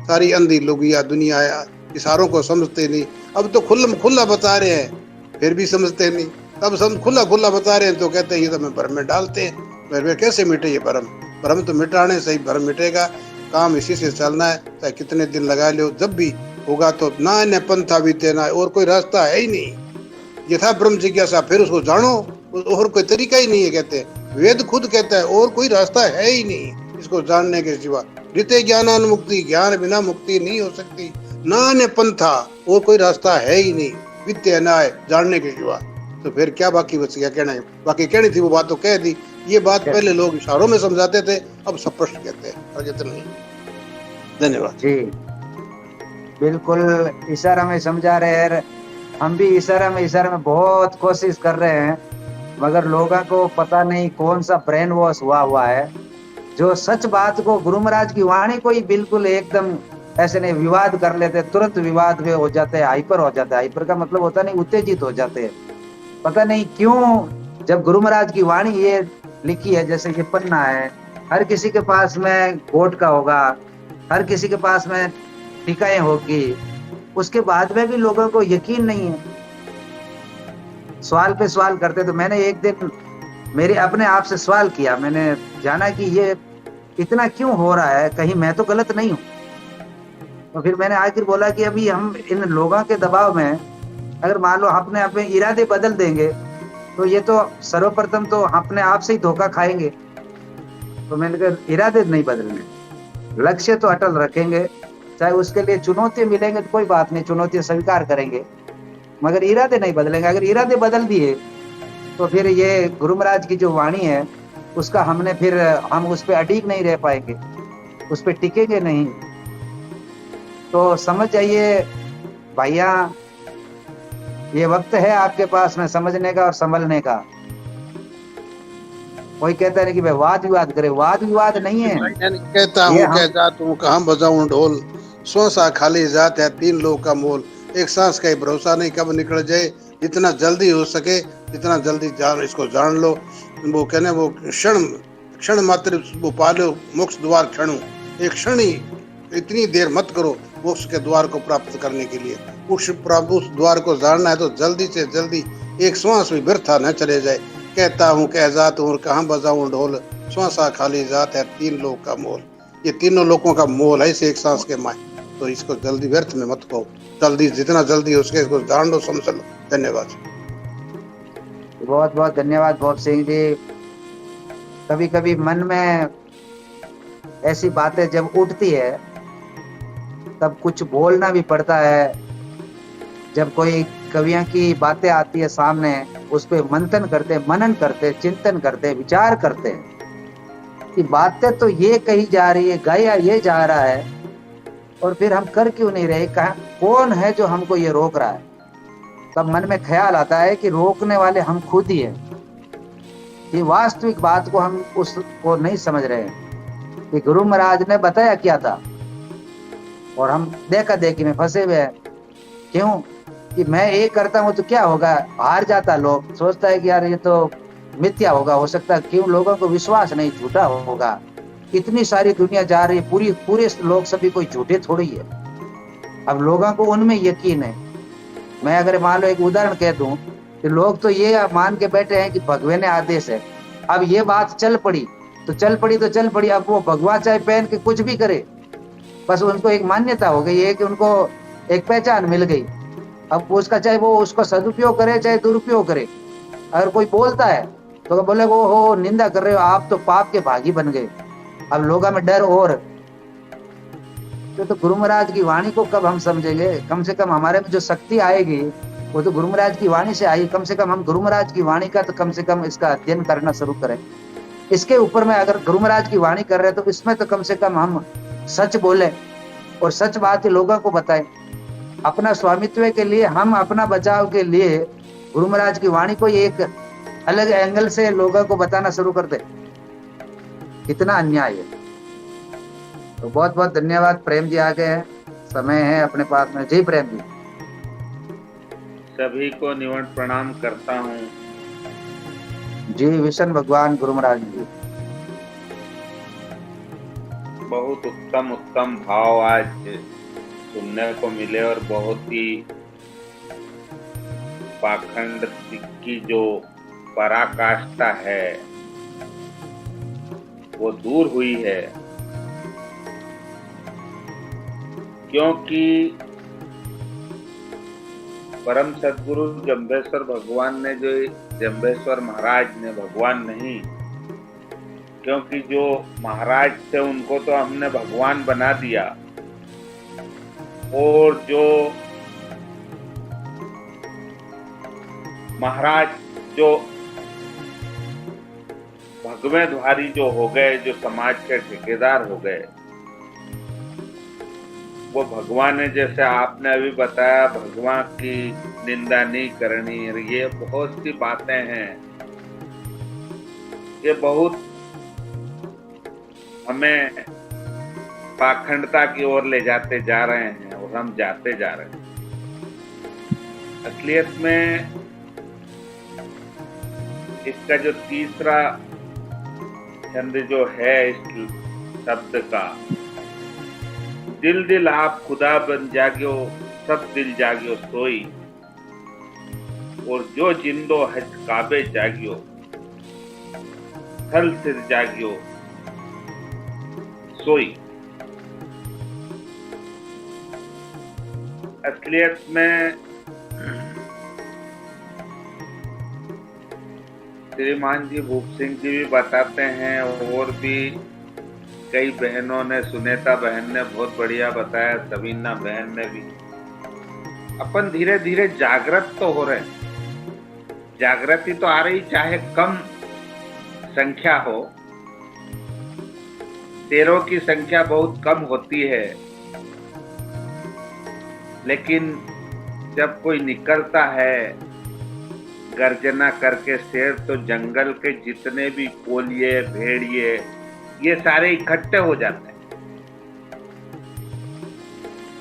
सारी अंधी लुगिया दुनिया है, इशारों को समझते नहीं। अब तो खुला बता रहे हैं, फिर भी समझते नहीं। अब सब खुला बता रहे हैं तो कहते हैं ये तो हमें भ्रम में डालते हैं। भ्रम में कैसे मिटे ये भ्रम। भ्रम तो मिटाने से ही भ्रम मिटेगा। काम इसी से चलना है, चाहे कितने दिन लगा लो, जब भी होगा तो ना इन्हें पंथा बीते ना, और कोई रास्ता है ही नहीं। यथा ब्रह्म जिज्ञासा, फिर उसको जानो, और कोई तरीका ही नहीं है। कहते हैं वेद खुद कहता है और कोई रास्ता है ही नहीं इसको जानने के सिवा। ऋते ज्ञानानुमुक्ति, ज्ञान बिना मुक्ति नहीं हो सकती। ना ने पंथा, और कोई रास्ता है ही नहीं वित्ते ना है जानने के सिवा। तो फिर क्या बाकी बच गया कहना है। बाकी कहनी थी वो बात तो कह दी। ये बात पहले लोग इशारों में समझाते थे, अब स्पष्ट कहते हैं, और जितना नहीं। धन्यवाद जी, बिल्कुल इशारा में समझा रहे हैं। हम भी इशारा में बहुत कोशिश कर रहे हैं, मगर लोगों को पता नहीं कौन सा ब्रेन वॉश हुआ है। जो सच बात को, गुरु महाराज की वाणी को ही बिल्कुल एकदम ऐसे नहीं, विवाद कर लेते, तुरंत विवाद में हो जाते हैं, हाइपर हो जाते हैं। हाइपर का मतलब होता नहीं, उत्तेजित हो जाते हैं। पता नहीं क्यों। जब गुरु महाराज की वाणी ये लिखी है, जैसे ये पन्ना है, हर किसी के पास में कोट का होगा, हर किसी के पास में टीकाएं होगी, उसके बाद में भी लोगों को यकीन नहीं है। सवाल पे सवाल करते। तो मैंने एक दिन मेरे अपने आप से सवाल किया, मैंने जाना कि ये इतना क्यों हो रहा है, कहीं मैं तो गलत नहीं हूँ। तो फिर मैंने आखिर बोला कि अभी हम इन लोगों के दबाव में अगर मान लो अपने अपने इरादे बदल देंगे तो ये तो सर्वप्रथम तो अपने आप से ही धोखा खाएंगे। तो मैंने कहा इरादे नहीं बदलने, लक्ष्य तो अटल रखेंगे। चाहे उसके लिए चुनौतियां मिलेंगे तो कोई बात नहीं, चुनौतियां स्वीकार करेंगे, मगर इरादे नहीं बदलेंगे। अगर इरादे बदल दिए तो फिर ये गुरु महाराज की जो वाणी है उसका हम उस पर अडिग नहीं रह पाएंगे, उस पर टिकेंगे नहीं। तो समझ जाइए भैया, ये वक्त है आपके पास में समझने का और संभलने का। कोई कहता है कि भाई वाद विवाद करे, वाद विवाद नहीं है। कहता हूँ कहता तू कहाँ बजाऊं ढोल, सोसा खाली जात है तीन लोग का मोल। एक सांस का ही भरोसा नहीं, कब निकल जाए। जितना जल्दी हो सके जितना जल्दी इसको जान लो। वो कहने वो क्षण मात्र वो पालो मोक्ष द्वार क्षणु। एक क्षण ही, इतनी देर मत करो मोक्ष के द्वार को प्राप्त करने के लिए। उस द्वार को जानना है तो जल्दी से जल्दी, एक श्वास भी व्यर्था न चले जाए। कहता हूँ कह जात हूँ कहाँ बजाऊं ढोल, श्वासा खाली जात है तीन लोग का मोल। ये तीनों लोगों का मोल है इस एक सांस के माय। तो इसको जल्दी व्यर्थ में मत कहो, जल्दी जितना जल्दी हो सके इसको जान लो, समझ लो। धन्यवाद। बहुत बहुत धन्यवाद भोप सिंह जी। कभी कभी मन में ऐसी बातें जब उठती है तब कुछ बोलना भी पड़ता है। जब कोई कवियों की बातें आती है सामने, उस पे मंथन करते, मनन करते, चिंतन करते, विचार करते कि बातें तो ये कही जा रही है, गाया ये जा रहा है, और फिर हम कर क्यों नहीं रहे। कौन है जो हमको ये रोक रहा है। तब मन में ख्याल आता है कि रोकने वाले हम खुद ही हैं। कि वास्तविक बात को हम उसको नहीं समझ रहे हैं कि गुरु महाराज ने बताया क्या था, और हम देखा देखी में फंसे हुए हैं। क्यों? कि मैं ये करता हूँ तो क्या होगा, हार जाता लोग, सोचता है कि यार ये तो मिथ्या होगा, हो सकता है, क्यों लोगों को विश्वास नहीं, झूठा होगा। इतनी सारी दुनिया जा रही है, पूरे लोग सभी कोई झूठे थोड़ी है। अब लोगों को उनमें यकीन है। मैं अगर मान लो एक उदाहरण कह दूं कि लोग तो ये मान के बैठे हैं कि भगवान ने आदेश है। अब ये बात चल पड़ी तो चल पड़ी तो चल पड़ी, अब वो भगवा चाहे पहन के कुछ भी करे, बस उनको एक मान्यता हो गई है कि उनको एक पहचान मिल गई। अब उसका चाहे वो उसको सदुपयोग करे चाहे दुरुपयोग करे, अगर कोई बोलता है तो बोले वो हो निंदा कर रहे हो, आप तो पाप के भागी बन गए। अब लोगों में डर और तो गुरु महाराज की वाणी को कब हम समझेंगे? कम से कम हमारे में जो शक्ति आएगी वो तो गुरु महाराज की वाणी से आई। कम से कम हम गुरु महाराज की वाणी का तो कम से कम इसका अध्ययन करना शुरू करें। इसके ऊपर में अगर गुरु महाराज की वाणी कर रहे हैं तो इसमें तो कम से कम हम सच बोले और सच बात लोगों को बताएं। अपना स्वामित्व के लिए, हम अपना बचाव के लिए गुरु महाराज की वाणी को एक अलग एंगल से लोगों को बताना शुरू कर दे। कितना अन्याय है। तो बहुत बहुत धन्यवाद। प्रेम जी आ गए हैं, समय है अपने पास में। जी प्रेम जी। सभी को निवंत प्रणाम करता हूँ। जी विष्णु भगवान गुरु महाराज जी। बहुत उत्तम उत्तम भाव आज सुनने को मिले और बहुत ही पाखंड की जो पराकाष्ठा है वो दूर हुई है। क्योंकि परम सदगुरु जम्बेश्वर भगवान ने, जो जम्बेश्वर महाराज ने, भगवान नहीं, क्योंकि जो महाराज थे उनको तो हमने भगवान बना दिया, और जो महाराज जो भगवेद्वारी जो हो गए, जो समाज के ठेकेदार हो गए, वो भगवान ने, जैसे आपने अभी बताया, भगवान की निंदा नहीं करनी, ये बहुत सी बातें हैं। ये बहुत हमें पाखंडता की ओर ले जाते जा रहे हैं और हम जाते जा रहे हैं। असलियत में इसका जो तीसरा छंद जो है इस शब्द का, दिल दिल आप खुदा बन जाग्यो, सब दिल जाग्यो सोई, और जो जिंदो हज काबे जाग्यो, थल सिर जाग्यो सोई। असलियत में श्रीमान जी भूप सिंह जी भी बताते हैं, और भी कई बहनों ने, सुनेता बहन ने बहुत बढ़िया बताया, सबीना बहन ने भी। अपन धीरे धीरे जागृत तो हो रहे हैं, जागृति तो आ रही, चाहे कम संख्या हो। शेरों की संख्या बहुत कम होती है, लेकिन जब कोई निकलता है गर्जना करके शेर, तो जंगल के जितने भी कोलिए, भेड़िए, ये सारे इकट्ठे हो जाते हैं।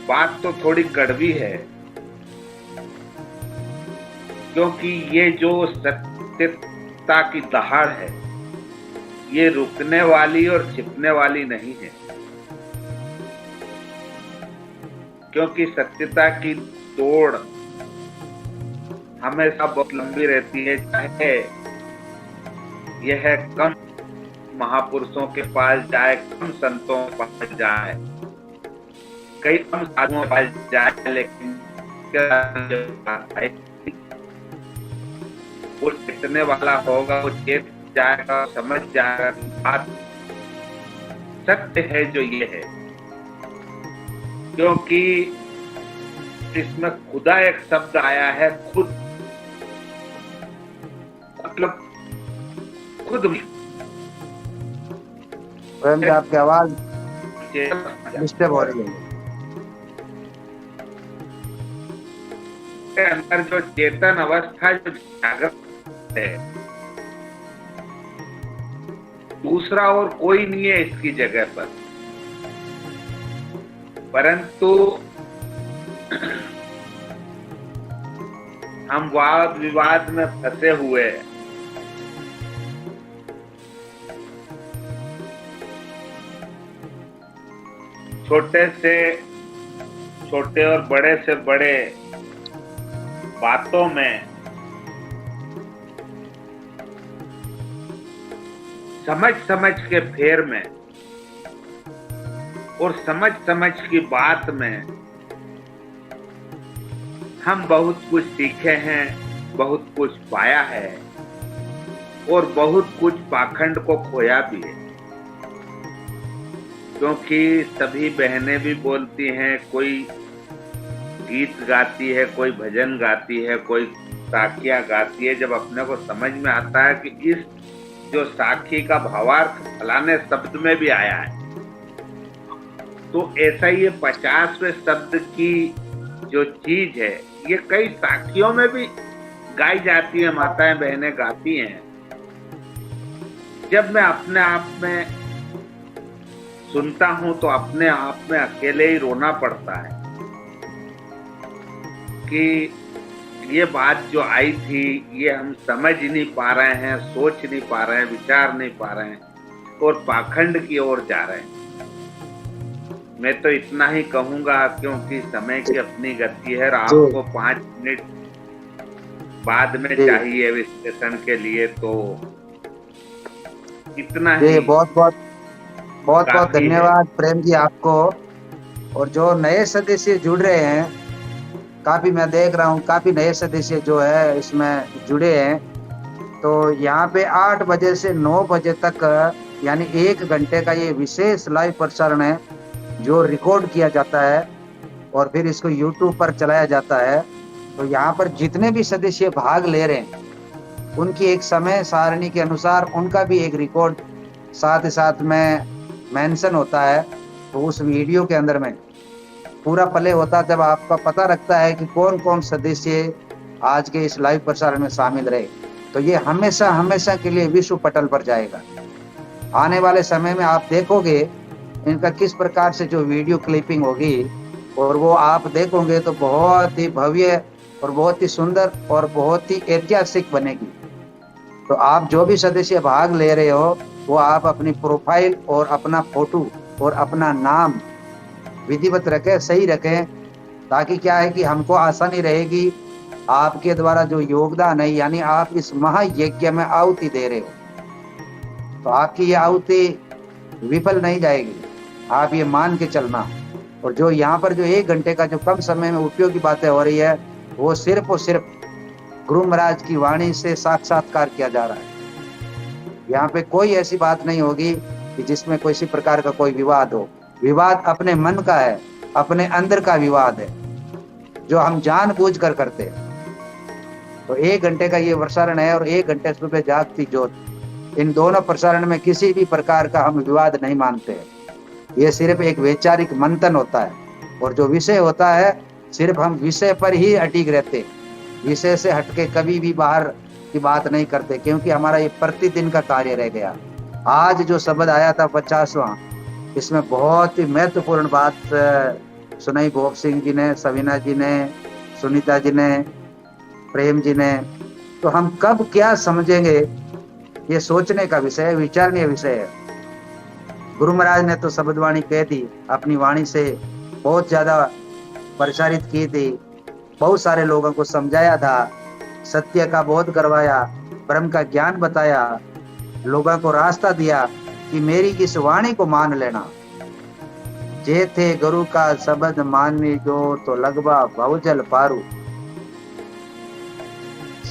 बात तो थोड़ी कड़वी है, क्योंकि ये जो सत्यता की दहाड़ है, ये रुकने वाली और छिपने वाली नहीं है। क्योंकि सत्यता की दौड़ हमेशा बहुत लंबी रहती है, चाहे यह कम महापुरुषों के पास जाए, कम संतों के पास जाए, कई कम साधुओं के पास जाए, लेकिन वो जितने वाला होगा वो चेत जाएगा, समझ जाएगा। बात सत्य है जो ये है, क्योंकि इसमें खुदा एक शब्द आया है, खुद, मतलब खुद। आपकी आवाज डिस्टर्ब हो रही है। के अंदर जो चेतन अवस्था जो जागृत है, दूसरा और कोई नहीं है इसकी जगह पर। परंतु हम वाद विवाद में फंसे हुए हैं। छोटे और बड़े से बड़े बातों में समझ के फेर में और समझ की बात में हम बहुत कुछ सीखे हैं, बहुत कुछ पाया है और बहुत कुछ पाखंड को खोया भी है। क्योंकि सभी बहनें भी बोलती हैं, कोई गीत गाती है, कोई भजन गाती है, कोई साखियां गाती है। जब अपने को समझ में आता है कि इस जो साखी का भावार्थ फलाने शब्द में भी आया है, तो ऐसा ये 50वें शब्द की जो चीज है ये कई साखियों में भी गाई जाती है, माताएं बहनें गाती हैं। जब मैं अपने आप में सुनता हूं तो अपने आप में अकेले ही रोना पड़ता है कि ये बात जो आई थी ये हम समझ ही नहीं पा रहे हैं, सोच नहीं पा रहे हैं, विचार नहीं पा रहे हैं और पाखंड की ओर जा रहे हैं। मैं तो इतना ही कहूंगा क्योंकि समय की अपनी गति है और आपको 5 मिनट बाद में चाहिए विश्लेषण के लिए, तो इतना ही। बहुत धन्यवाद प्रेम जी आपको। और जो नए सदस्य जुड़ रहे हैं, काफी मैं देख रहा हूँ काफी नए सदस्य जो है इसमें जुड़े हैं। तो यहाँ पे 8 बजे से 9 बजे तक यानी 1 घंटे का ये विशेष लाइव प्रसारण है जो रिकॉर्ड किया जाता है और फिर इसको YouTube पर चलाया जाता है। तो यहाँ पर जितने भी सदस्य भाग ले रहे हैं उनकी एक समय सारणी के अनुसार उनका भी एक रिकॉर्ड साथ ही साथ में मेंशन होता है। तो उस वीडियो के अंदर में पूरा प्ले होता है, जब आपका पता रखता है कि कौन कौन सदस्य आज के इस लाइव प्रसारण में शामिल रहे, तो ये हमेशा के लिए विश्व पटल पर जाएगा। आने वाले समय में आप देखोगे इनका किस प्रकार से जो वीडियो क्लिपिंग होगी और वो आप देखोगे तो बहुत ही भव्य और बहुत ही सुंदर और बहुत ही ऐतिहासिक बनेगी। तो आप जो भी सदस्य भाग ले रहे हो वो आप अपनी प्रोफाइल और अपना फोटो और अपना नाम विधिवत रखें, सही रखें, ताकि क्या है कि हमको आसानी रहेगी। आपके द्वारा जो योगदान है यानी आप इस महायज्ञ में आहुति दे रहे हो तो आपकी ये आहुति विफल नहीं जाएगी, आप ये मान के चलना। और जो यहाँ पर जो 1 घंटे का जो कम समय में उपयोगी बातें हो रही है वो सिर्फ और सिर्फ गुरु महाराज की वाणी से साक्षात्कार किया जा रहा है। यहाँ पे कोई ऐसी बात नहीं होगी कि जिसमें किसी प्रकार का कोई विवाद हो। विवाद अपने मन का है, अपने अंदर का विवाद है जो हम जानबूझ कर करते हैं। तो 1 घंटे का ये प्रसारण है और 1 घंटे सुबह जागती ज्योत, इन दोनों प्रसारण में किसी भी प्रकार का हम विवाद नहीं मानते हैं। ये सिर्फ एक वैचारिक मंथन होता है और जो विषय होता है सिर्फ हम विषय पर ही अटिक रहते, विषय से हटके कभी भी बाहर की बात नहीं करते, क्योंकि हमारा ये प्रतिदिन का कार्य रह गया। आज जो शब्द आया था 50वां, इसमें बहुत ही महत्वपूर्ण बात सुनाई भोप सिंह जी ने, सवीना जी ने, सुनीता जी ने, प्रेम जी ने। तो हम कब क्या समझेंगे ये सोचने का विषय है, विचारणीय विषय है। गुरु महाराज ने तो शब्दवाणी कह दी, अपनी वाणी से बहुत ज्यादा प्रचारित की थी, बहुत सारे लोगों को समझाया था, सत्य का बोध करवाया, ब्रह्म का ज्ञान बताया, लोगों को रास्ता दिया कि मेरी इस वाणी को मान लेना। जे थे गुरु का शब्द माननी जो तो लगवा बहुजल पारू।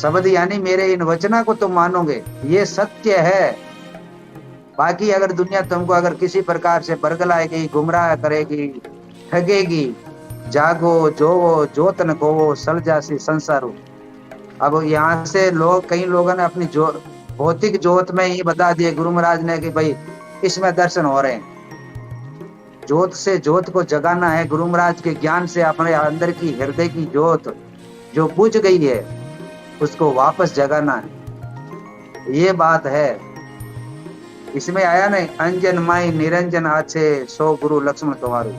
शब्द यानी मेरे इन वचना को तुम मानोगे, ये सत्य है। बाकी अगर दुनिया तुमको अगर किसी प्रकार से बरगलाएगी, गुमराह करेगी, ठगेगी, जागो जोवो जोतन खोवो सल जासी संसारो। अब यहाँ से लोग, कई लोगों ने अपनी भौतिक जोत में ही बता दिए गुरु महाराज ने कि भाई इसमें दर्शन हो रहे हैं। जोत से जोत को जगाना है, गुरु महाराज के ज्ञान से अपने अंदर की हृदय की जोत जो बुझ गई है उसको वापस जगाना है, ये बात है। इसमें आया नहीं, अंजन माई निरंजन आछे सो गुरु लक्ष्मण तुम्हारू।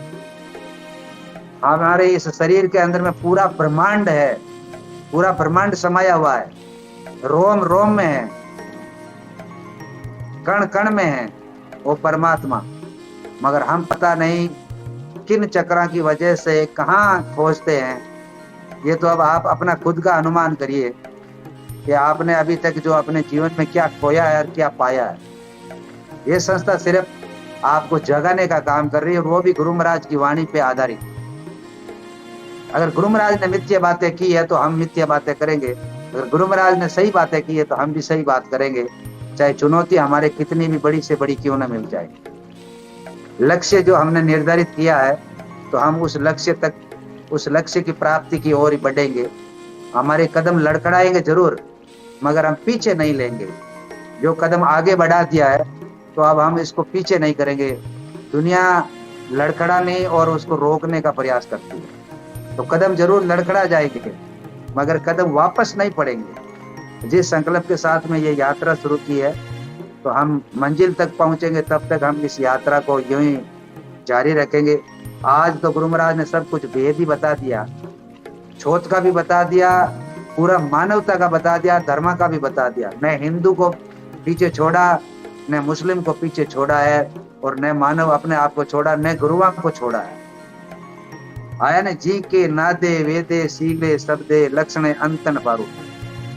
हमारे इस शरीर के अंदर में पूरा ब्रह्मांड है, पूरा ब्रह्मांड समाया हुआ है, रोम रोम में है, कण कण में है वो परमात्मा। मगर हम पता नहीं किन चक्रों की वजह से कहाँ खोजते हैं। ये तो अब आप अपना खुद का अनुमान करिए कि आपने अभी तक जो अपने जीवन में क्या खोया है और क्या पाया है। ये संस्था सिर्फ आपको जगाने का काम कर रही है, और वो भी गुरु महाराज की वाणी पे आधारित। अगर गुरु महाराज ने मिथ्या बातें की है तो हम मिथ्या बातें करेंगे, अगर गुरु महाराज ने सही बातें की है तो हम भी सही बात करेंगे, चाहे चुनौती हमारे कितनी भी बड़ी से बड़ी क्यों ना मिल जाए। लक्ष्य जो हमने निर्धारित किया है तो हम उस लक्ष्य तक, उस लक्ष्य की प्राप्ति की ओर ही बढ़ेंगे। हमारे कदम लड़खड़ाएंगे जरूर, मगर हम पीछे नहीं लेंगे। जो कदम आगे बढ़ा दिया है तो अब हम इसको पीछे नहीं करेंगे। दुनिया लड़खड़ाने और उसको रोकने का प्रयास करती है, तो कदम जरूर लड़खड़ा जाएंगे मगर कदम वापस नहीं पड़ेंगे। जिस संकल्प के साथ में ये यात्रा शुरू की है तो हम मंजिल तक पहुंचेंगे, तब तक हम इस यात्रा को यूं ही जारी रखेंगे। आज तो गुरु महाराज ने सब कुछ भेद ही बता दिया, छोट का भी बता दिया, पूरा मानवता का बता दिया, धर्म का भी बता दिया। न हिंदू को पीछे छोड़ा, न मुस्लिम को पीछे छोड़ा है, और न मानव अपने आप को छोड़ा, न गुरुओं को छोड़ा है। आया न जी के नादे वेदे सीले शब्दे लक्षण अंतन पारू।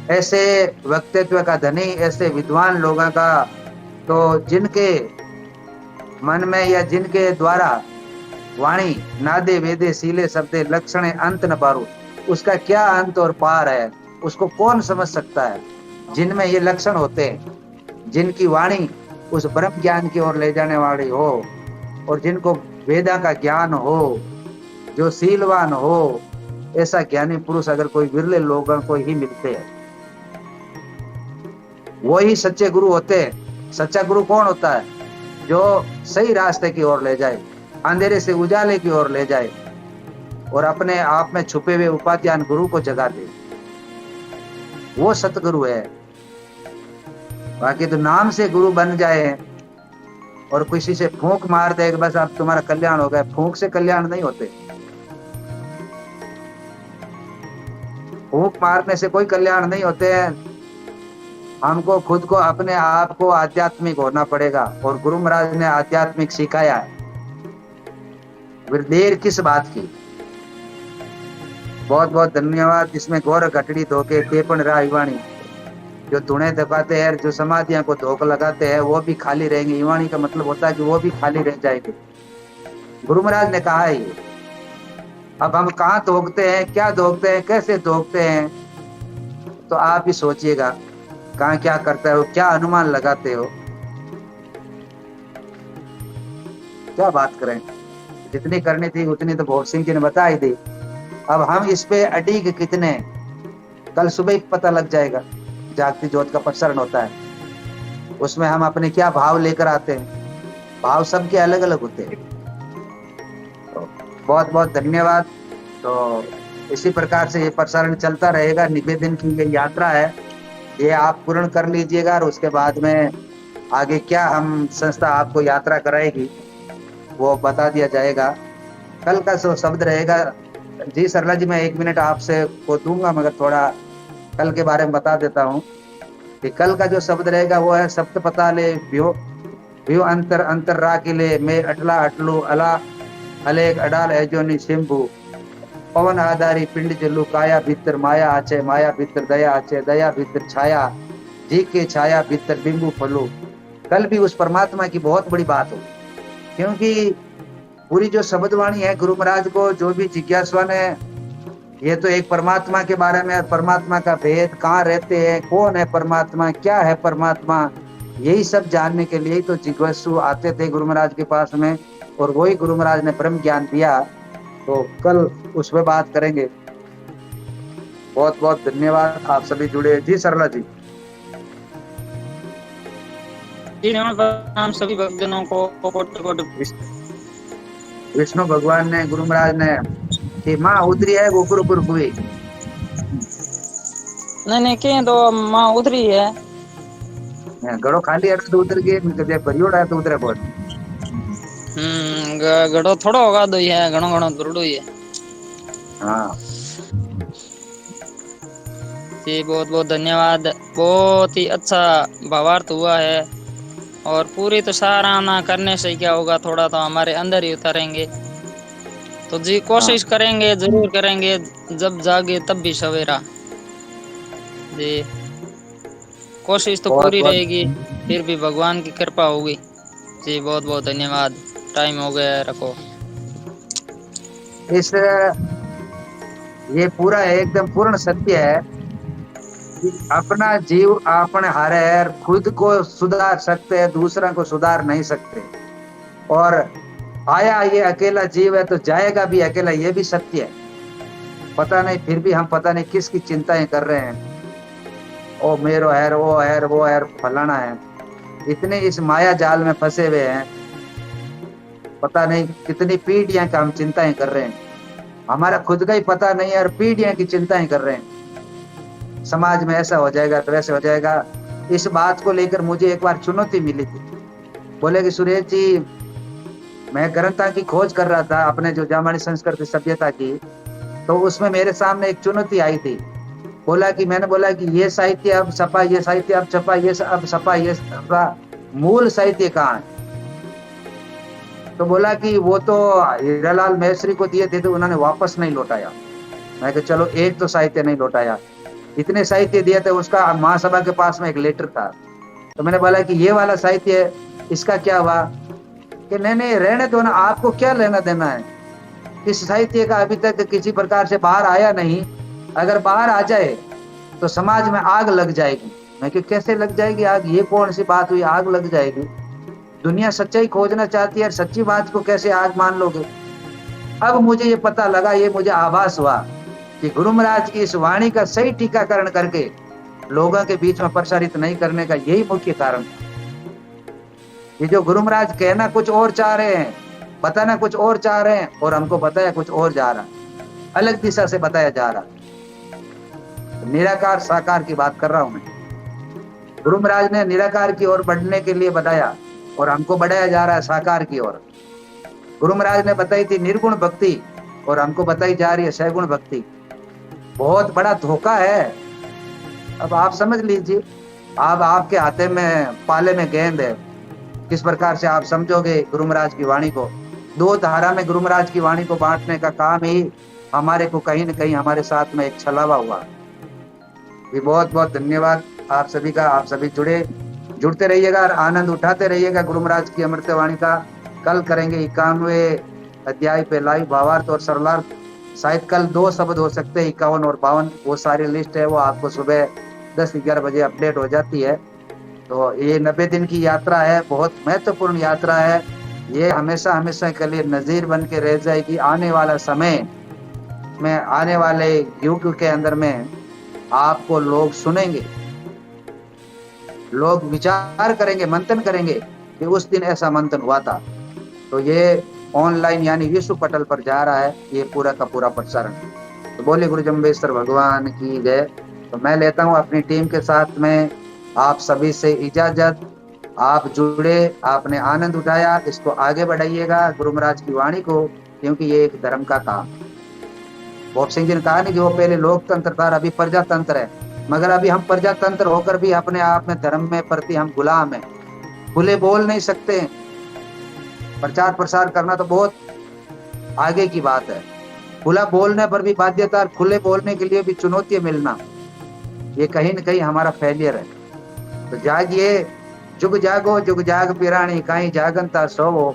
ऐसे व्यक्तित्व का धनी, ऐसे विद्वान लोगों का, तो जिनके मन में या जिनके द्वारा वाणी नादे वेदे सीले शब्दे लक्षण अंत न पारू, उसका क्या अंत और पार है उसको कौन समझ सकता है। जिनमें ये लक्षण होते हैं, जिनकी वाणी उस ब्रह्म ज्ञान की ओर ले जाने वाली हो, और जिनको वेदा का ज्ञान हो, जो सीलवान हो, ऐसा ज्ञानी पुरुष अगर कोई विरले लोगों को ही मिलते हैं, वो ही सच्चे गुरु होते हैं। सच्चा गुरु कौन होता है? जो सही रास्ते की ओर ले जाए, अंधेरे से उजाले की ओर ले जाए, और अपने आप में छुपे हुए उपाध्यान गुरु को जगा दे, वो सतगुरु है। बाकी तो नाम से गुरु बन जाए और किसी से फूंक मार दे कि बस अब तुम्हारा कल्याण हो गया, फूंक से कल्याण नहीं होते। फूंक मारने से कोई कल्याण नहीं होते हैं। हमको खुद को, अपने आप को आध्यात्मिक होना पड़ेगा, और गुरु महाराज ने आध्यात्मिक सिखाया है। फिर देर किस बात की। बहुत बहुत धन्यवाद। इसमें गौर घटड़ी धोके तेपन राईवाणी, जो धुने दबाते हैं, जो समाधियां को धोख लगाते हैं, वो भी खाली रहेंगे। ईवाणी का मतलब होता है कि वो भी खाली रह जाएंगे। गुरु महाराज ने कहा है ये। अब हम कहाँ धोखते हैं, क्या धोखते हैं, कैसे धोखते हैं, तो आप ही सोचिएगा। कहाँ क्या करते हो, क्या अनुमान लगाते हो, क्या बात करें। जितनी करनी थी उतनी तो भोग सिंह जी ने बता ही दी। अब हम इस पे अड़ीग कितने, कल सुबह ही पता लग जाएगा। जागती ज्योत का प्रसारण होता है, उसमें हम अपने क्या भाव लेकर आते हैं। भाव सबके अलग अलग होते हैं। तो बहुत बहुत धन्यवाद। तो इसी प्रकार से ये प्रसारण चलता रहेगा। निवेदन की ये यात्रा है, ये आप पूर्ण कर लीजिएगा, और उसके बाद में आगे क्या हम संस्था आपको यात्रा कराएगी वो बता दिया जाएगा। कल का जो शब्द रहेगा, जी सरला जी, मैं 1 मिनट आपसे को दूंगा, मगर थोड़ा कल के बारे में बता देता हूँ कि कल का जो शब्द रहेगा वो है सप्त पताले व्यो व्यो अंतर अंतर राकिले में अटला अटलू अला अलेक अडाल एजोनी सिंभु पवन आधारी पिंड जल्लू काया भीतर माया आचे माया भीतर दया आचे दया भीतर छाया जी के छाया भीतर बिंबु फलू। कल भी उस परमात्मा की बहुत बड़ी बात हो, क्योंकि पूरी जो शब्दवाणी है गुरु महाराज को, जो भी जिज्ञासुआ ने, ये तो एक परमात्मा के बारे में, परमात्मा का भेद, कहाँ रहते हैं, कौन है परमात्मा, क्या है परमात्मा, यही सब जानने के लिए तो जिज्ञासु आते थे गुरु महाराज के पास में, और वही गुरु महाराज ने ब्रह्म ज्ञान दिया। तो कल उस पर बात करेंगे। बहुत बहुत धन्यवाद, आप सभी जुड़े। जी सरला जी। हम सभी भक्तजनों को कोटि विष्णु भगवान ने, गुरु महाराज ने कि माँ उतरी है वो गुरु गुरु हुई। नहीं के तो माँ उतरी है, गड़ो खाली है तो उतर गई, कदे परियोड़ा है तो उतरे बहुत। गड़ो थोड़ा होगा दो है, घणो घणो दुरडो ही है। हाँ जी बहुत बहुत धन्यवाद। बहुत ही अच्छा भावार्थ हुआ है और पूरी तो सराहना करने से क्या होगा, थोड़ा तो हमारे अंदर ही उतारेंगे। तो जी हाँ कोशिश करेंगे, जरूर करेंगे। जब जागे तब भी सवेरा। जी कोशिश तो बहुत पूरी बहुत रहेगी, फिर भी भगवान की कृपा होगी। जी बहुत बहुत धन्यवाद। टाइम हो गया है, रखो। इस ये पूरा एकदम पूर्ण सत्य है कि अपना जीव अपने हारे है, खुद को सुधार सकते हैं, दूसरा को सुधार नहीं सकते। और आया ये अकेला जीव है तो जाएगा भी अकेला, ये भी सत्य है। पता नहीं, फिर भी हम पता नहीं किसकी चिंताएं कर रहे हैं। ओ मेरो है, वो है, वो है, फलाना है। इतने इस माया जाल में फंसे हुए हैं, पता नहीं कितनी पीढ़ियां का हम चिंताएं कर रहे हैं। हमारा खुद का ही पता नहीं है और पीढ़ियां की चिंताएं कर रहे हैं। समाज में ऐसा हो जाएगा तो वैसे हो जाएगा। इस बात को लेकर मुझे एक बार चुनौती मिली थी। बोले कि सुरेश जी, मैं ग्रंथा की खोज कर रहा था अपने जो जामनी संस्कृति सभ्यता की, तो उसमें मेरे सामने एक चुनौती आई थी। बोला कि मैंने बोला कि ये साहित्य अब छपा, ये साहित्य अब छपा, ये अब छपा, ये छपा, मूल साहित्य कहाँ है? तो बोला कि वो तो हीरालाल मेहश्री को दिए थे तो उन्होंने वापस नहीं लौटाया। मैं कहा चलो एक तो साहित्य नहीं लौटाया, इतने साहित्य दिए थे। उसका महासभा के पास में एक लेटर था। तो मैंने बोला कि ये वाला साहित्य है, इसका क्या हुआ? कि नहीं नहीं रहने दो ना, आपको क्या लेना देना है इस साहित्य का? अभी तक किसी प्रकार से बाहर आया नहीं, अगर बाहर आ जाए तो समाज में आग लग जाएगी। मैं कि कैसे लग जाएगी आग? ये कौन सी बात हुई, आग लग जाएगी? दुनिया सच्चाई खोजना चाहती है, सच्ची बात को कैसे आग मान लोगे? अब मुझे ये पता लगा, ये मुझे आभास हुआ कि गुरु महाराज की इस वाणी का सही टीकाकरण करके लोगों के बीच में प्रसारित नहीं करने का यही मुख्य कारण। ये जो गुरु महाराज कहना कुछ और चाह रहे हैं, बताना कुछ और चाह रहे हैं, और हमको बताया कुछ और जा रहा है, अलग दिशा से बताया जा रहा है। निराकार साकार की बात कर रहा हूं मैं। गुरु महाराज ने निराकार की ओर बढ़ने के लिए बताया और हमको बढ़ाया जा रहा है साकार की ओर। गुरु महाराज ने बताई थी निर्गुण भक्ति और हमको बताई जा रही है सैगुण भक्ति। बहुत बड़ा धोखा है। अब आप समझ लीजिए, अब आपके हाथे में पाले में गेंद है, किस प्रकार से आप समझोगे गुरु महाराज की वाणी को। दो धारा में गुरु महाराज की वाणी को बांटने का काम ही हमारे को कहीं न कहीं हमारे साथ में एक छलावा हुआ। ये बहुत बहुत धन्यवाद आप सभी का। आप सभी जुड़ते रहिएगा और आनंद उठाते रहिएगा गुरु महाराज की अमृत वाणी का। कल करेंगे 91वें अध्याय पे लाइव भावार्थ और सरलार्थ। शायद कल 2 शब्द हो सकते हैं, 51 और 52। वो सारी लिस्ट है, वो आपको सुबह 10-11 बजे अपडेट हो जाती है। तो ये 90 दिन की यात्रा है, बहुत महत्वपूर्ण यात्रा है। ये हमेशा हमेशा के लिए नजीर बन के रह जाएगी। आने वाला समय में, आने वाले युग के अंदर में आपको लोग सुनेंगे, लोग विचार करेंगे, मंथन करेंगे कि उस दिन ऐसा मंथन हुआ था। तो ये ऑनलाइन यानी विश्व पटल पर जा रहा है ये पूरा का पूरा प्रसारण। तो बोले गुरु जम्बेश्वर भगवान की जय। तो मैं लेता हूँ अपनी टीम के साथ में आप सभी से इजाजत। आप जुड़े, आपने आनंद उठाया, इसको आगे बढ़ाइएगा गुरु महाराज की वाणी को, क्योंकि ये एक धर्म का काम। भोप सिंह जी ने कहा नहीं कि वो पहले लोकतंत्र था, अभी प्रजातंत्र है। मगर अभी हम प्रजातंत्र होकर भी अपने आप में धर्म में प्रति हम गुलाम हैं, खुले बोल नहीं सकते। प्रचार प्रसार करना तो बहुत आगे की बात है, खुला बोलने पर भी बाध्यता, खुले बोलने के लिए भी चुनौतियां मिलना, ये कहीं न कहीं हमारा फेलियर है। तो जागिए, जुग जागो जुग जाग पिरानी, काई जागंता सोवो,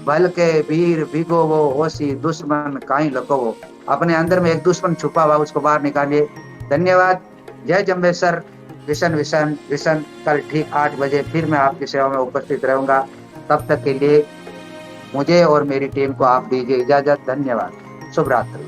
बल के वीर भिगोवो, होसी दुश्मन काई लकोवो। अपने अंदर में एक दुश्मन छुपा हुआ, उसको बाहर निकालिए। धन्यवाद। जय जम्बेश्वर। Vision vision vision. कल ठीक 8 बजे फिर मैं आपकी सेवा में उपस्थित रहूंगा। तब तक के लिए मुझे और मेरी टीम को आप दीजिए इजाजत। धन्यवाद। शुभ रात्रि।